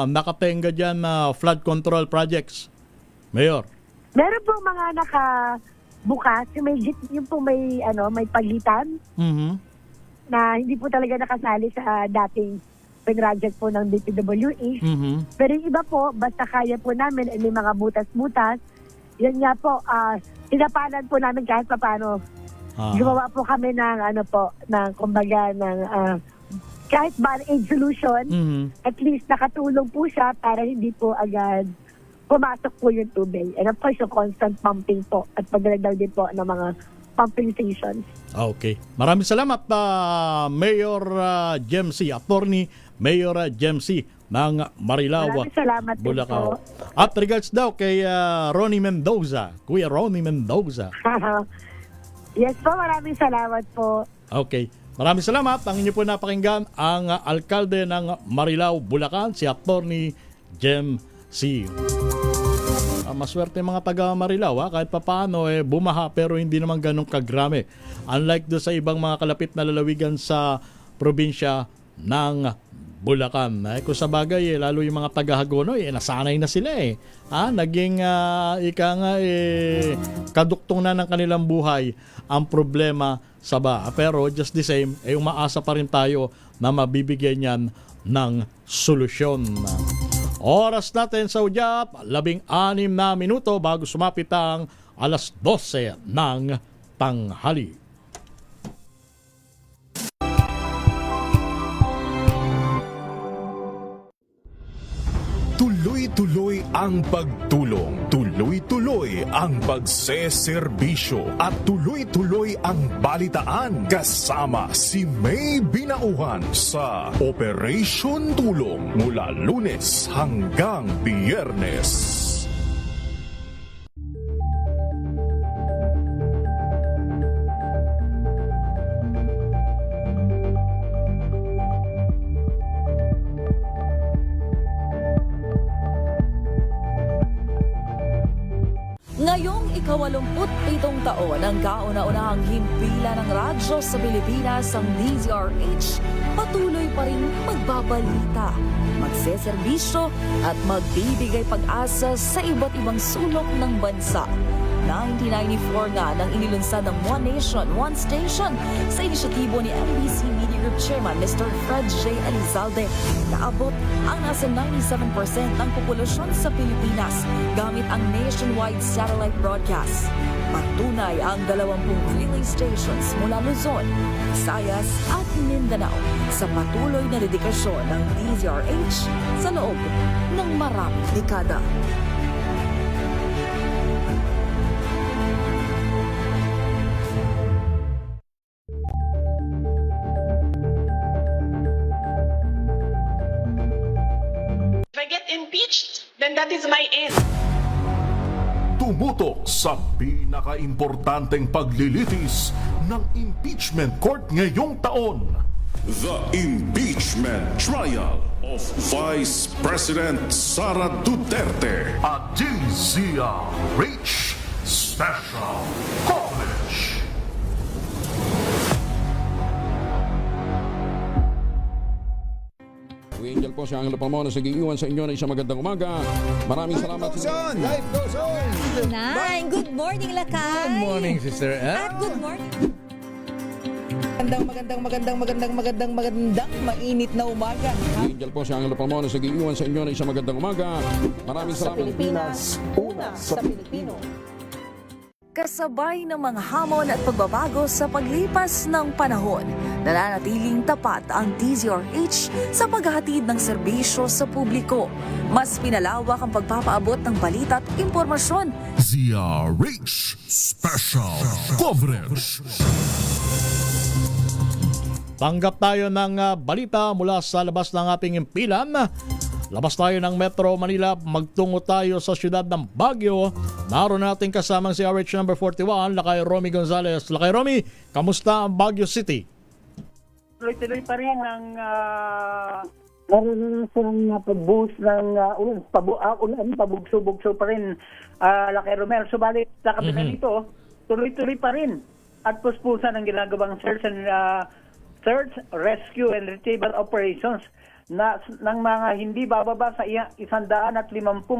nakatenga dyan na flood control projects, Mayor? Meron po mga nakabukas. Yung po may pagitan na hindi po talaga nakasali sa dating project po ng DPWH. Pero yung iba po, basta kaya po namin, may mga butas-butas. Yan nga po, tinapanan po namin kahit pa paano. Gumawa po kami ng kumbaga ng kahit band-aid solution. At least nakatulong po siya para hindi po agad pumasok po yung tubig. And of course, yung constant pumping po at pagdagdag din po ng mga pumping stations. Okay. Maraming salamat, Mayor Gemsi, Attorney Mayor Gemsi ng Marilao, Maraming salamat Bulacan. po. At regards daw kay Ronnie Mendoza, Kuya Ronnie Mendoza. Yes po, maraming salamat po. Okay. Maraming salamat. Ang inyo po napakinggan ang alkalde ng Marilao, Bulacan, si Attorney Gemsi. Maswerte mga taga Marilao, kahit papaano bumaha pero hindi naman ganun kagrame. Unlike do sa ibang mga kalapit na lalawigan sa probinsya ng Bulacan. Kung sa bagay, lalo yung mga taga-Hagonoy, nasanay na sila naging kaduktong na ng kanilang buhay ang problema sa baha. Pero just the same, umaasa pa rin tayo na mabibigyan yan ng solusyon. Oras natin sa udyap, 16 na minuto bago sumapit ang alas 12 ng tanghali. Tuloy-tuloy ang pagtulong, tuloy-tuloy ang pagseserbisyo, at tuloy-tuloy ang balitaan kasama si May Binauhan sa Operation Tulong mula Lunes hanggang Biyernes. Ngayong ika-87 taon ang kauna-unahang himpilan ng radyo sa Pilipinas, ang DZRH, patuloy pa rin magbabalita, magseserbisyo at magbibigay pag-asa sa iba't ibang sulok ng bansa. 1994 nga nang inilunsad ng One Nation, One Station sa inisyatibo ni MBC Media Group Chairman Mr. Fred J. Elizalde. Naabot ang nasa 97% ng populasyon sa Pilipinas gamit ang nationwide satellite broadcast. Patunay ang 20 relay stations mula Luzon, Visayas at Mindanao sa patuloy na dedikasyon ng DZRH sa loob ng maraming dekada. I get impeached, then that is my end. Tumutok sa pinaka-importanteng paglilitis ng impeachment court ngayong taon. The impeachment trial of Vice President Sara Duterte. At DZRH Special Coverage. Angel po si Angelo Palmona sa giiwan sa inyo na isang magandang umaga. Maraming salamat. Life goes on! Nine, good morning, Lakay! Good morning, Sister Ann. At good morning. Magandang mainit na umaga. Angel po si Angelo Palmona sa giiwan sa inyo na isang magandang umaga. Maraming salamat. Sa Pilipinas, una sa Pilipino. Kasabay ng mga hamon at pagbabago sa paglipas ng panahon, nananatiling tapat ang DZRH sa paghahatid ng serbisyo sa publiko. Mas pinalawak ang pagpapaabot ng balita at impormasyon. DZRH Special Coverage. Tanggap tayo ng balita mula sa labas ng ating impilan. Labas tayo ng Metro Manila, magtungo tayo sa siyudad ng Baguio. Naroon natin kasamang si RH number 41, Lakay Romy Gonzales. Lakay Romy, kamusta ang Baguio City? Tuloy-tuloy pa rin ang naranasan na pag-boost ng ulan, pabugso-bugso pa rin, Lakay Romel. Subalit sa kabila nito, tuloy-tuloy pa rin at puspusan ang ginagawang search, rescue and retrieval operations ng mga hindi bababa sa 150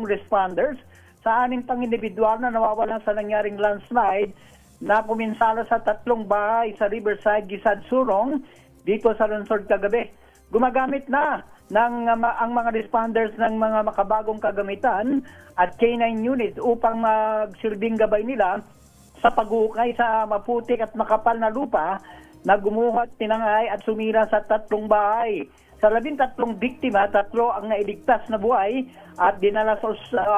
responders sa 6 pang individual na nawawalan sa nangyaring landslide na kuminsala sa 3 bahay sa Riverside, Gisad, Surong dito sa lungsod kagabi. Gumagamit na ang mga responders ng mga makabagong kagamitan at K9 units upang magsilbing gabay nila sa paghukay sa maputik at makapal na lupa na gumuhat, tinangay at sumira sa 3 bahay. Sa 13 biktima, 3 ang nailigtas na buhay at dinala sa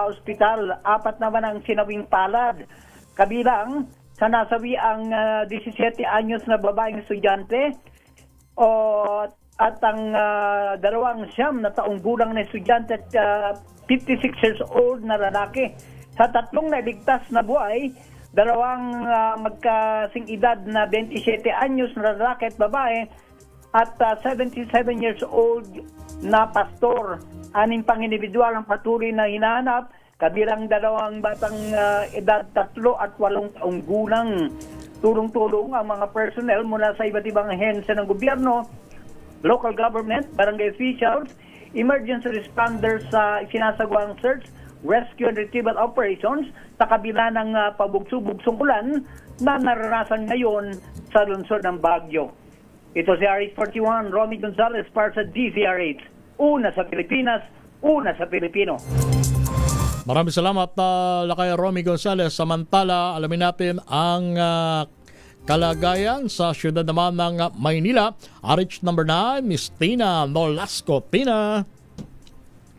ospital. 4 naman ang sinawing palad. Kabilang sa nasawi ang 17 anyos na babaeng estudyante at ang 2 na taong gulang na estudyante at 56 years old na lalaki. Sa 3 nailigtas na buhay, 2 magkasing edad na 27 anyos na lalaki at babae at 77 years old na pastor. 6 pang individual ang patuloy na hinahanap, kabilang 2 batang edad 3 at 8 taong gulang. Tulong-tulong ang mga personnel mula sa iba't ibang ahensya ng gobyerno, local government, barangay officials, emergency responders sa sinasagawang search, rescue and retrieval operations sa kabila ng pabugso-bugsong ulan na naranasan ngayon sa lungsod ng Baguio. Ito si RH41, Romy Gonzales para sa DZRH. Una sa Pilipinas, una sa Pilipino. Maraming salamat, Lakay Romy Gonzales. Samantala, alamin natin ang kalagayan sa siyudad naman ng Maynila. RH number 9, Miss Tina Nolasco. Tina.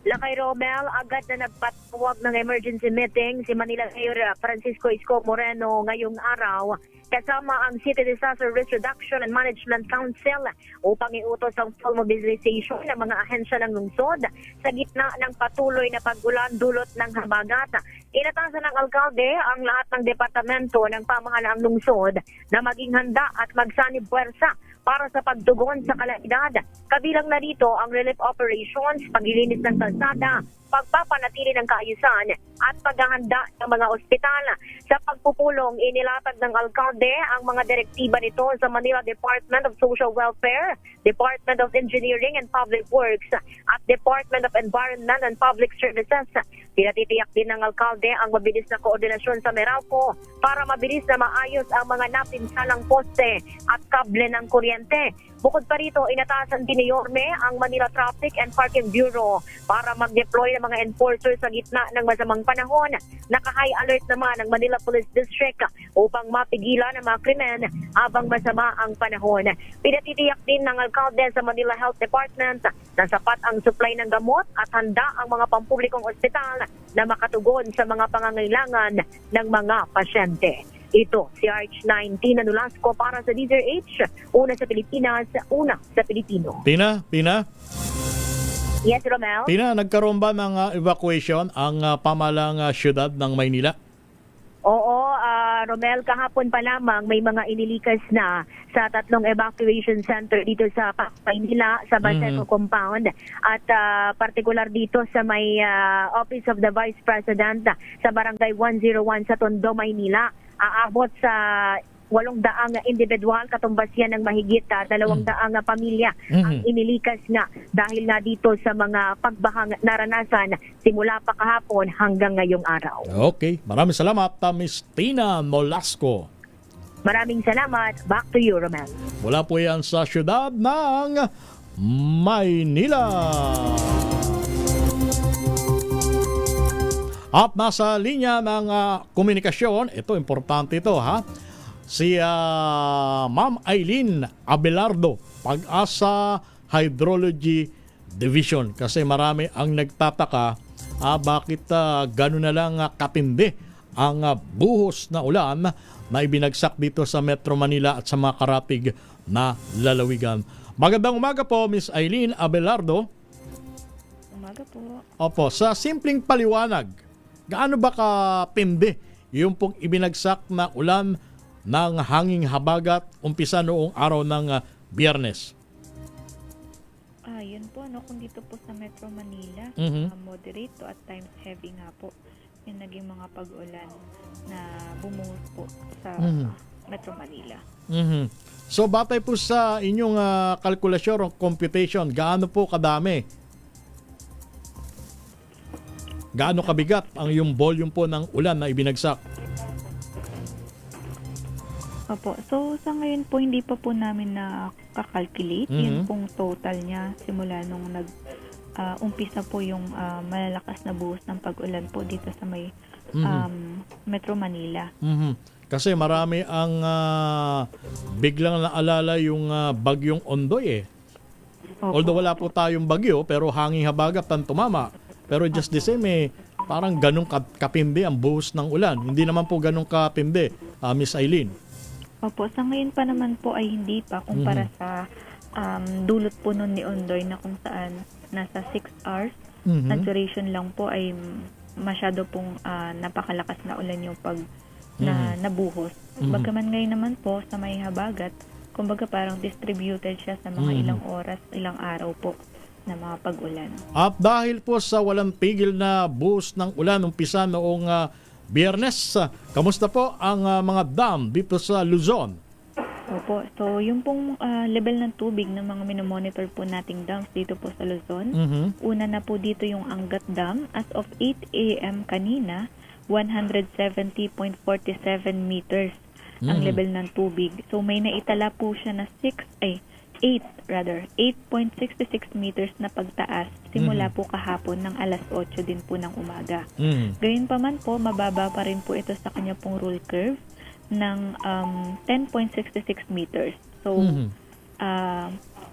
Lakay Romel, agad na nagpatawag ng emergency meeting si Manila Mayor Francisco Isko Moreno ngayong araw kasama ang City Disaster Risk Reduction and Management Council upang iutos ang full mobilization ng mga ahensya ng lungsod sa gitna ng patuloy na pag-ulan dulot ng habagat. Inatasan ng alkalde ang lahat ng departamento ng pamahalaang lungsod na maging handa at magsanib puwersa para sa pagtugon sa kalamidad. Kabilang na dito ang relief operations, paglilinis ng kalsada, pagpapanatili ng kaayusan at paghahanda ng mga ospital. Sa pagpupulong, inilatag ng alkalde ang mga direktiba nito sa Manila Department of Social Welfare, Department of Engineering and Public Works at Department of Environment and Public Services. Pinatitiyak din ng alkalde ang mabilis na koordinasyon sa Meralco para mabilis na maayos ang mga napinsalang poste at kable ng kuryente. Bukod pa rito, inatasan din ni Yorme ang Manila Traffic and Parking Bureau para mag-deploy ng mga enforcers sa gitna ng masamang panahon. Naka-high alert naman ang Manila Police District upang mapigilan ang mga krimen habang masama ang panahon. Pinatitiyak din ng alkalde sa Manila Health Department na sapat ang supply ng gamot at handa ang mga pampublikong ospital na makatugon sa mga pangangailangan ng mga pasyente. Ito si RH9 Tina Nolasco para sa DZRH, una sa Pilipinas, una sa Pilipino. Tina? Yes, Romel? Tina, nagkaroon ba ng evacuation ang pamalang syudad ng Maynila? Oo, Romel, kahapon pa lamang may mga inilikas na sa 3 evacuation center dito sa Maynila, sa Baseco Compound at partikular dito sa may Office of the Vice President sa Barangay 101 sa Tondo, Maynila. Aabot sa 800 individual, katumbas yan ng mahigit 200 pamilya ang inilikas nga dahil na dito sa mga pagbahang naranasan simula pa kahapon hanggang ngayong araw. Okay, maraming salamat, Miss Tina Nolasco. Maraming salamat. Back to you, Romel. Mula po yan sa syudad ng Maynila. At nasa linya ng komunikasyon, ito, importante ito ha, si Ma'am Eileen Abelardo, Pag-asa Hydrology Division. Kasi marami ang nagtataka bakit gano'n na lang katindi ang buhos na ulan na ibinagsak dito sa Metro Manila at sa mga karatig na lalawigan. Magandang umaga po, Miss Eileen Abelardo. Umaga po. Opo, sa simpleng paliwanag, gaano ba katindi yung pong ibinagsak na ulan ng hanging habagat umpisa noong araw ng Biyernes? Yun po, kung dito po sa Metro Manila, moderate to at times heavy nga po yung naging mga pag-ulan na bumuhos po sa Metro Manila. So batay po sa inyong kalkulasyon o computation, gaano po kadami? Gaano kabigat ang yung volume po ng ulan na ibinagsak? Opo. So, sa ngayon po, hindi pa po namin nakakalculate. Yun pong total niya simula nung umpisa po yung malalakas na buhos ng pag-ulan po dito sa may Metro Manila. Kasi marami ang biglang naalala yung bagyong Ondoy eh. Opo. Although wala po tayong bagyo, pero hanging habagat ang tumama. Pero just the same parang ganong kapindi ang buhos ng ulan. Hindi naman po ganong kapindi, Miss Eileen. Opo, sa ngayon pa naman po ay hindi pa kumpara sa dulot po nun ni Ondoy na kung saan nasa 6 hours na duration lang po ay masyado pong napakalakas na ulan yung na nabuhos. Bagaman ngayon naman po sa may habagat, kumbaga parang distributed siya sa mga ilang oras, ilang araw po na mga pag-ulan. At dahil po sa walang pigil na buhos ng ulan umpisa noong Biyernes, kamusta po ang mga dam dito sa Luzon? Opo, so yung pong level ng tubig ng mga minomonitor po nating dams dito po sa Luzon, una na po dito yung Angat Dam. As of 8 a.m. kanina, 170.47 meters ang level ng tubig. So may naitala po siya na 8.66 meters na pagtaas simula po kahapon ng alas 8 din po ng umaga. Gayunpaman po, mababa pa rin po ito sa kanya pong rule curve ng 10.66 meters. So,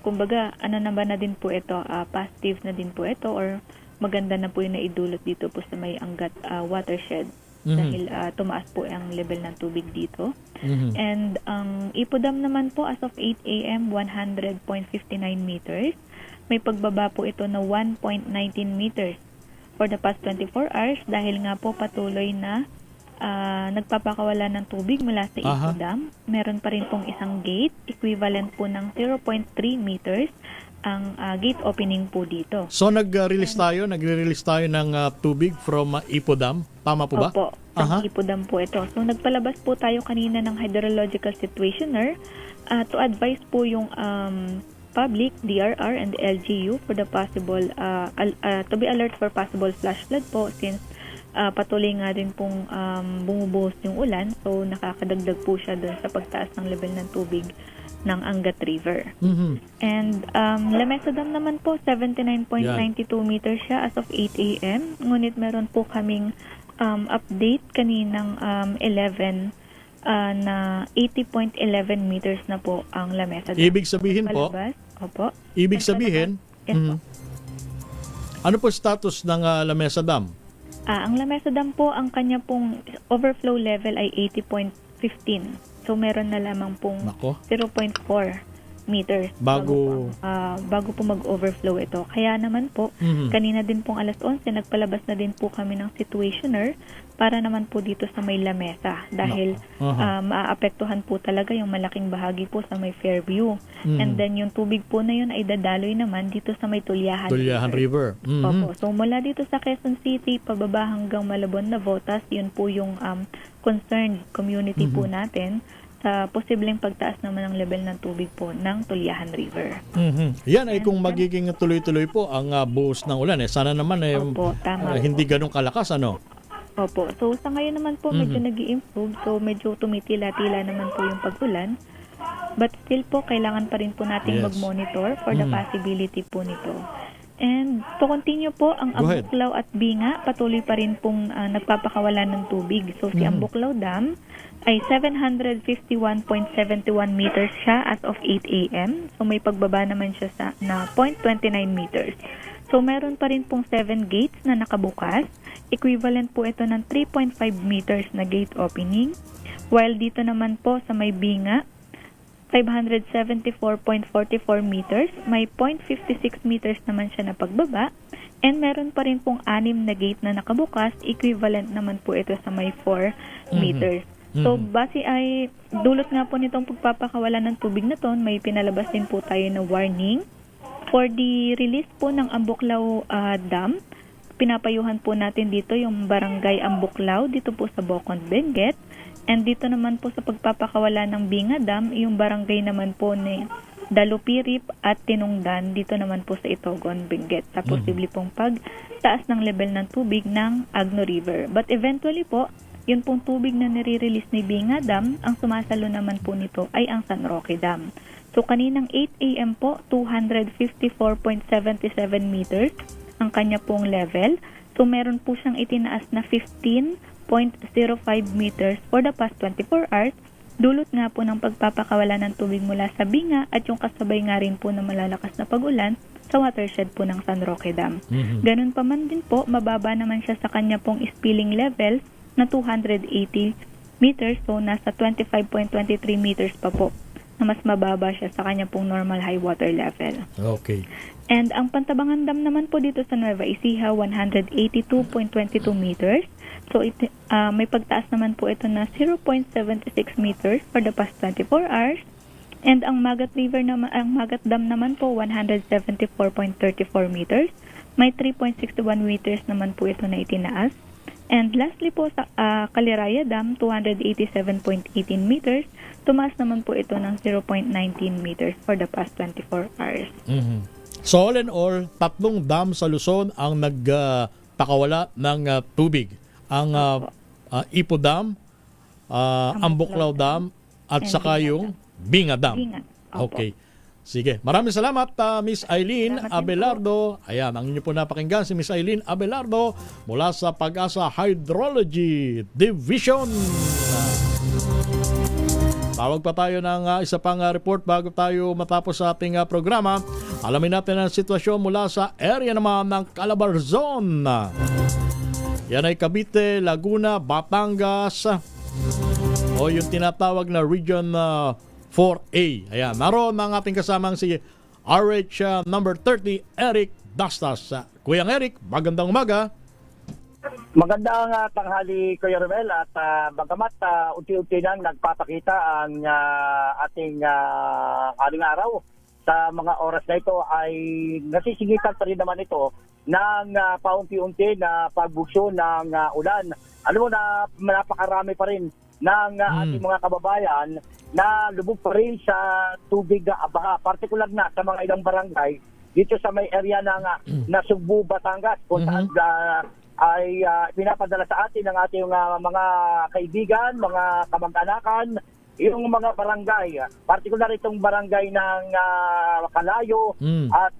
kumbaga, ano naman na din po ito, positive na din po ito or maganda na po yung naidulot dito po sa may Angat watershed. Dahil tumaas po ang level ng tubig dito. And ang Ipodam naman po as of 8 a.m. 100.59 meters. May pagbaba po ito na 1.19 meters for the past 24 hours dahil nga po patuloy na nagpapakawala ng tubig mula sa Ipodam. Meron pa rin pong isang gate, equivalent po ng 0.3 meters ang gate opening po dito. So nagre-release tayo ng tubig from Ipodam, tama po ba? Opo, sa Ipodam po ito. So nagpalabas po tayo kanina ng hydrological situationer to advise po yung public, DRR and LGU for the possible to be alert for possible flash flood po since patuloy nga din pong bumubuhos yung ulan, so nakakadagdag po siya doon sa pagtaas ng level ng tubig ng Angat River. And La Mesa Dam naman po, 79.92 meters siya as of 8 a.m. Ngunit meron po kaming update kaninang 11 na 80.11 meters na po ang La Mesa Dam. Ibig sabihin po, Ibig sabihin, ano po status ng La Mesa Dam? Ang La Mesa Dam po, ang kanya pong overflow level ay 80.15. So, meron na lamang pong 0.4 meters Bago po mag-overflow ito. Kaya naman po, kanina din pong alas 11, nagpalabas na din po kami ng situationer para naman po dito sa may lamesa dahil maaapektuhan po talaga yung malaking bahagi po sa may Fairview. And then yung tubig po na yun ay dadaloy naman dito sa may Tulyahan River. Opo. So mula dito sa Quezon City, pababa hanggang Malabon, Navotas, yun po yung concerned community po natin sa posibleng pagtaas naman ng level ng tubig po ng Tulyahan River. Yan ay kung magiging tuloy-tuloy po ang buhos ng ulan. Sana naman Opo, tama hindi ganun kalakas, ano? Opo. So sa ngayon naman po medyo nag-i-improve. So medyo tumitila-tila naman po yung pag-ulan. But still po, kailangan pa rin po natin mag-monitor for the possibility po nito. And to continue po, ang Ambuklaw at Binga patuloy pa rin pong nagpapakawalan ng tubig. So si Ambuklaw Dam ay 751.71 meters siya as of 8 a.m. So may pagbaba naman siya na 0.29 meters. So meron pa rin pong 7 gates na nakabukas. Equivalent po ito ng 3.5 meters na gate opening. While dito naman po sa may Binga, 574.44 meters, may 0.56 meters naman siya na pagbaba. And meron pa rin pong 6 na gate na nakabukas. Equivalent naman po ito sa may 4 meters. So, base ay dulot nga po nitong pagpapakawalan ng tubig na to, may pinalabas din po tayo na warning. For the release po ng Ambuklaw Dam, pinapayuhan po natin dito yung Barangay Ambuklaw dito po sa Bocon, Benguet. And dito naman po sa pagpapakawala ng Binga Dam, yung barangay naman po ni Dalupirip at Tinungdan dito naman po sa Itogon, Benguet. Sa posible pong pagtaas ng level ng tubig ng Agno River. But eventually po, yun pong tubig na nire-release ni Binga Dam, ang sumasalo naman po nito ay ang San Roque Dam. So kaninang 8 a.m. po, 254.77 meters ang kanya pong level. So meron po siyang itinaas na 15.05 meters for the past 24 hours. Dulot nga po ng pagpapakawala ng tubig mula sa Binga at yung kasabay nga rin po na malalakas na pag-ulan sa watershed po ng San Roque Dam. Ganun pa man din po, mababa naman siya sa kanya pong spilling level na 280 meters, so nasa 25.23 meters pa po na mas mababa siya sa kanya pong normal high water level. Okay. And ang Pantabangan Dam naman po dito sa Nueva Ecija, 182.22 meters. So may pagtaas naman po ito na 0.76 meters for the past 24 hours. And ang Magat River naman, ang Magat Dam naman po 174.34 meters. May 3.61 meters naman po ito na itinaas. And lastly po sa Caliraya Dam, 287.18 meters. Tumaas naman po ito ng 0.19 meters for the past 24 hours. So all in all, 3 dam sa Luzon ang nagpakawala ng tubig. Ang Ipo Dam, Ambuklaw Dam, at saka yung Binga Dam. Okay. Sige. Maraming salamat, Miss Eileen Abelardo. Ayan, ang inyo po napakinggan si Miss Eileen Abelardo mula sa Pag-asa Hydrology Division. Tawag pa tayo ng isa pang report bago tayo matapos sa ating programa. Alamin natin ang sitwasyon mula sa area naman ng Calabarzon. Yan ay Cavite, Laguna, Batangas, o yung tinatawag na Region 4A. Ayan, naroon ang ating kasamang si RH number 30, Eric Dastas. Kuyang Eric, magandang umaga. Magandang tanghali, Kuya Romel, at bagamat unti-unti nang nagpapakita ang ating aling araw, sa mga oras na ito ay nasisingitan pa rin naman ito ng paunti-unti na pagbugso ng ulan. Alam mo na napakarami pa rin ng ating mga kababayan na lubog pa rin sa tubig baha, partikular na sa mga ilang barangay dito sa may area ng Nasugbu, Batangas, kung saan ay pinapadala sa atin ng ating mga kaibigan, mga kamag-anakan, yung mga barangay, partikular itong barangay ng Kalayo at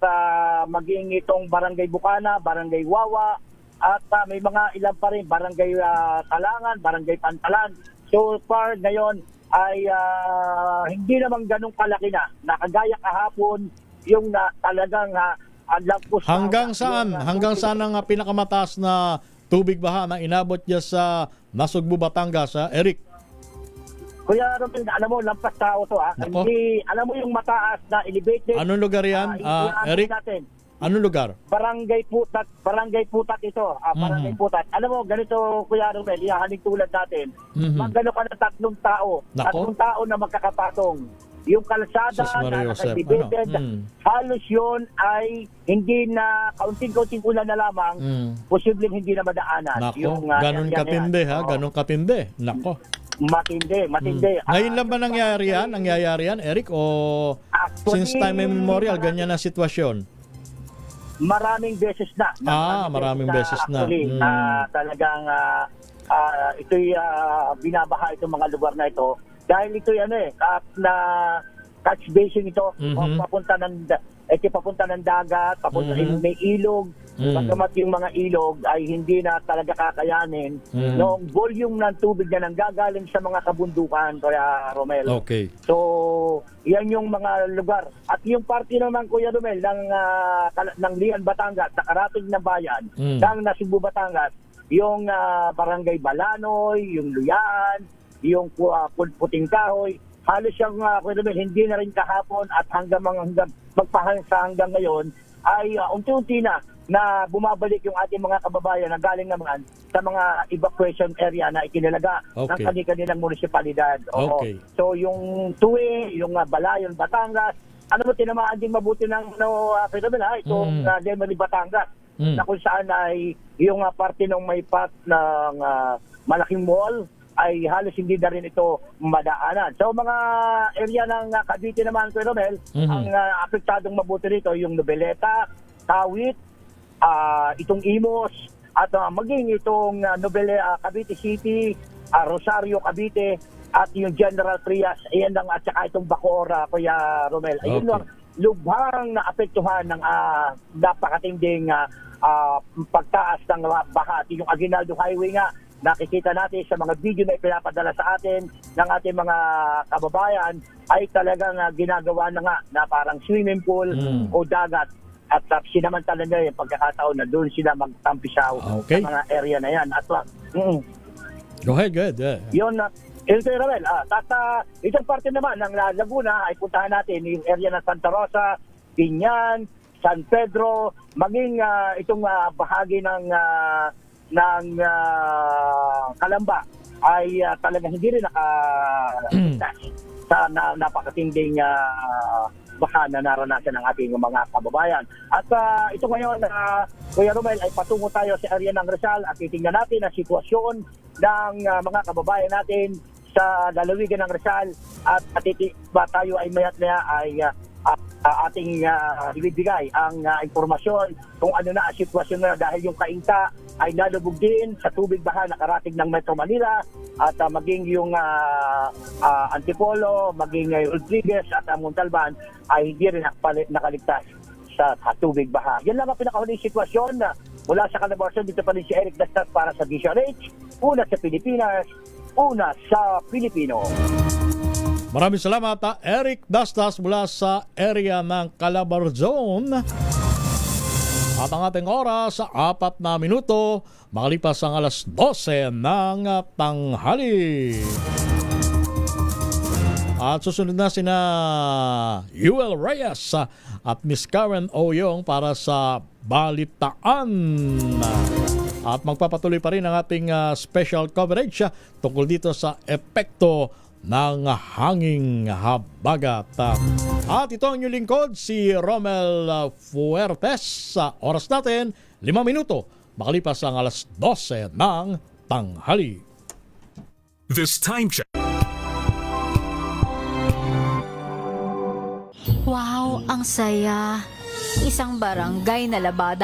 maging itong barangay Bukana, barangay Wawa, at may mga ilan pa rin, barangay Talangan, barangay Pantalan. So far ngayon ay hindi naman ganun kalaki na, nakagaya kahapon yung talagang hanggang saan ang pinakamataas na tubig baha na inabot niya sa Nasugbu, Batangas, Eric? Kuya Romel, alam mo, lampas tao to Nako. Hindi, alam mo yung mataas na elevated. Anong lugar yan, Eric? Natin. Anong lugar? Barangay Putat ito. Barangay Putat. Alam mo, ganito, Kuya Romel, haling tulad natin. Magano ka na 3 tao. Nako. 3 tao na magkakapatong. Yung kalsada Sus, na Maria Josep, naka-elevated, halos yun ay hindi na kaunting-kaunting ulan na lamang, posibleng hindi na madaanan. Nako, Yung, ganun yan, katindi yan. ha, ganun katindi. Nako. Matindi. Ngayon lang ba nangyayari yan, Eric? O since time immemorial, ganyan na sitwasyon? Maraming beses na. Maraming beses na. Actually, talagang ito'y binabaha itong mga lugar na ito. Dahil ito'y na catch basin ito. Papunta ng dagat, papunta may ilog. Bagamat yung mga ilog ay hindi na talaga kakayanin noong volume ng tubig na nanggagaling sa mga kabundukan, Kuya Romel. Okay. So, yan yung mga lugar. At yung parte naman, Kuya Romel, ng Lian, Batangas, sa karating ng bayan, ng Cebu, Batangas, yung Barangay Balanoy, yung Luyan, yung Puting Kahoy, halos yung Kuya Romel, hindi na rin kahapon at hanggang hanggang ngayon ay unti-unti na bumabalik yung ating mga kababayan na galing naman sa mga evacuation area na ikinalaga ng kanilang munisipalidad. Okay. So yung Tuwi, yung Balayon, Batangas, tinamaan din mabuti ng phenomena itong Lemony, Batangas, na kung saan ay yung parte ng may part ng malaking mall ay halos hindi na rin ito madaanan. So mga area ng Cavite naman, Kuya Romel, ang apektadong mabuti rito yung Noveleta, Tawit, itong Imos, at maging itong Cavite City, Rosario, Cavite, at yung General Trias, ayan lang, at saka itong Bacoor, Kuya Romel. Ayun lang, lubhang naapektuhan ng napakatinding pagtaas ng baha. At yung Aguinaldo Highway nga, nakikita natin sa mga video na ipinapadala sa atin ng ating mga kababayan, ay talagang ginagawa na nga na parang swimming pool o dagat. At sinamantala nila yung pagkakataon na doon sila magtampisaw sa mga area na yan. At Go ahead. yun, Kuya Romel, itong parte naman ng Laguna ay puntahan natin yung area ng Santa Rosa, Pinyan, San Pedro, maging itong bahagi ng Calamba ay talagang hindi rin sa napakatinding baka na naranasan ng ating mga kababayan. At ito ngayon, Kuya Romel, ay patungo tayo sa area ng Rizal at titingnan natin ang sitwasyon ng mga kababayan natin sa lalawigan ng Rizal at tayo ay mayat-maya ay ating ibibigay ang impormasyon kung ano na ang sitwasyon na dahil yung Cainta ay nalubog din sa tubig baha na karating ng Metro Manila at maging yung Antipolo, maging Rodriguez at Montalban ay hindi rin nakaligtas sa tubig baha. Yan lang ang pinakahuling sitwasyon mula sa Calabarzon. Dito pa rin si Eric Dastas para sa DZRH, una sa Pilipinas, una sa Pilipino. Maraming salamat, Eric Dastas mula sa area ng Calabarzon. At ang ating oras, 4 na minuto, makalipas ang alas 12 ng tanghali. At susunod na sina Yuel Reyes at Miss Karen Oyong para sa Balitaan. At magpapatuloy pa rin ang ating special coverage tungkol dito sa epekto ng hanging habagat. At ito ang inyong lingkod, si Romel Fuertes. Sa oras natin, 5 minuto, makalipas ang alas 12 ng tanghali. This time check. Wow, ang saya. Isang barangay na labada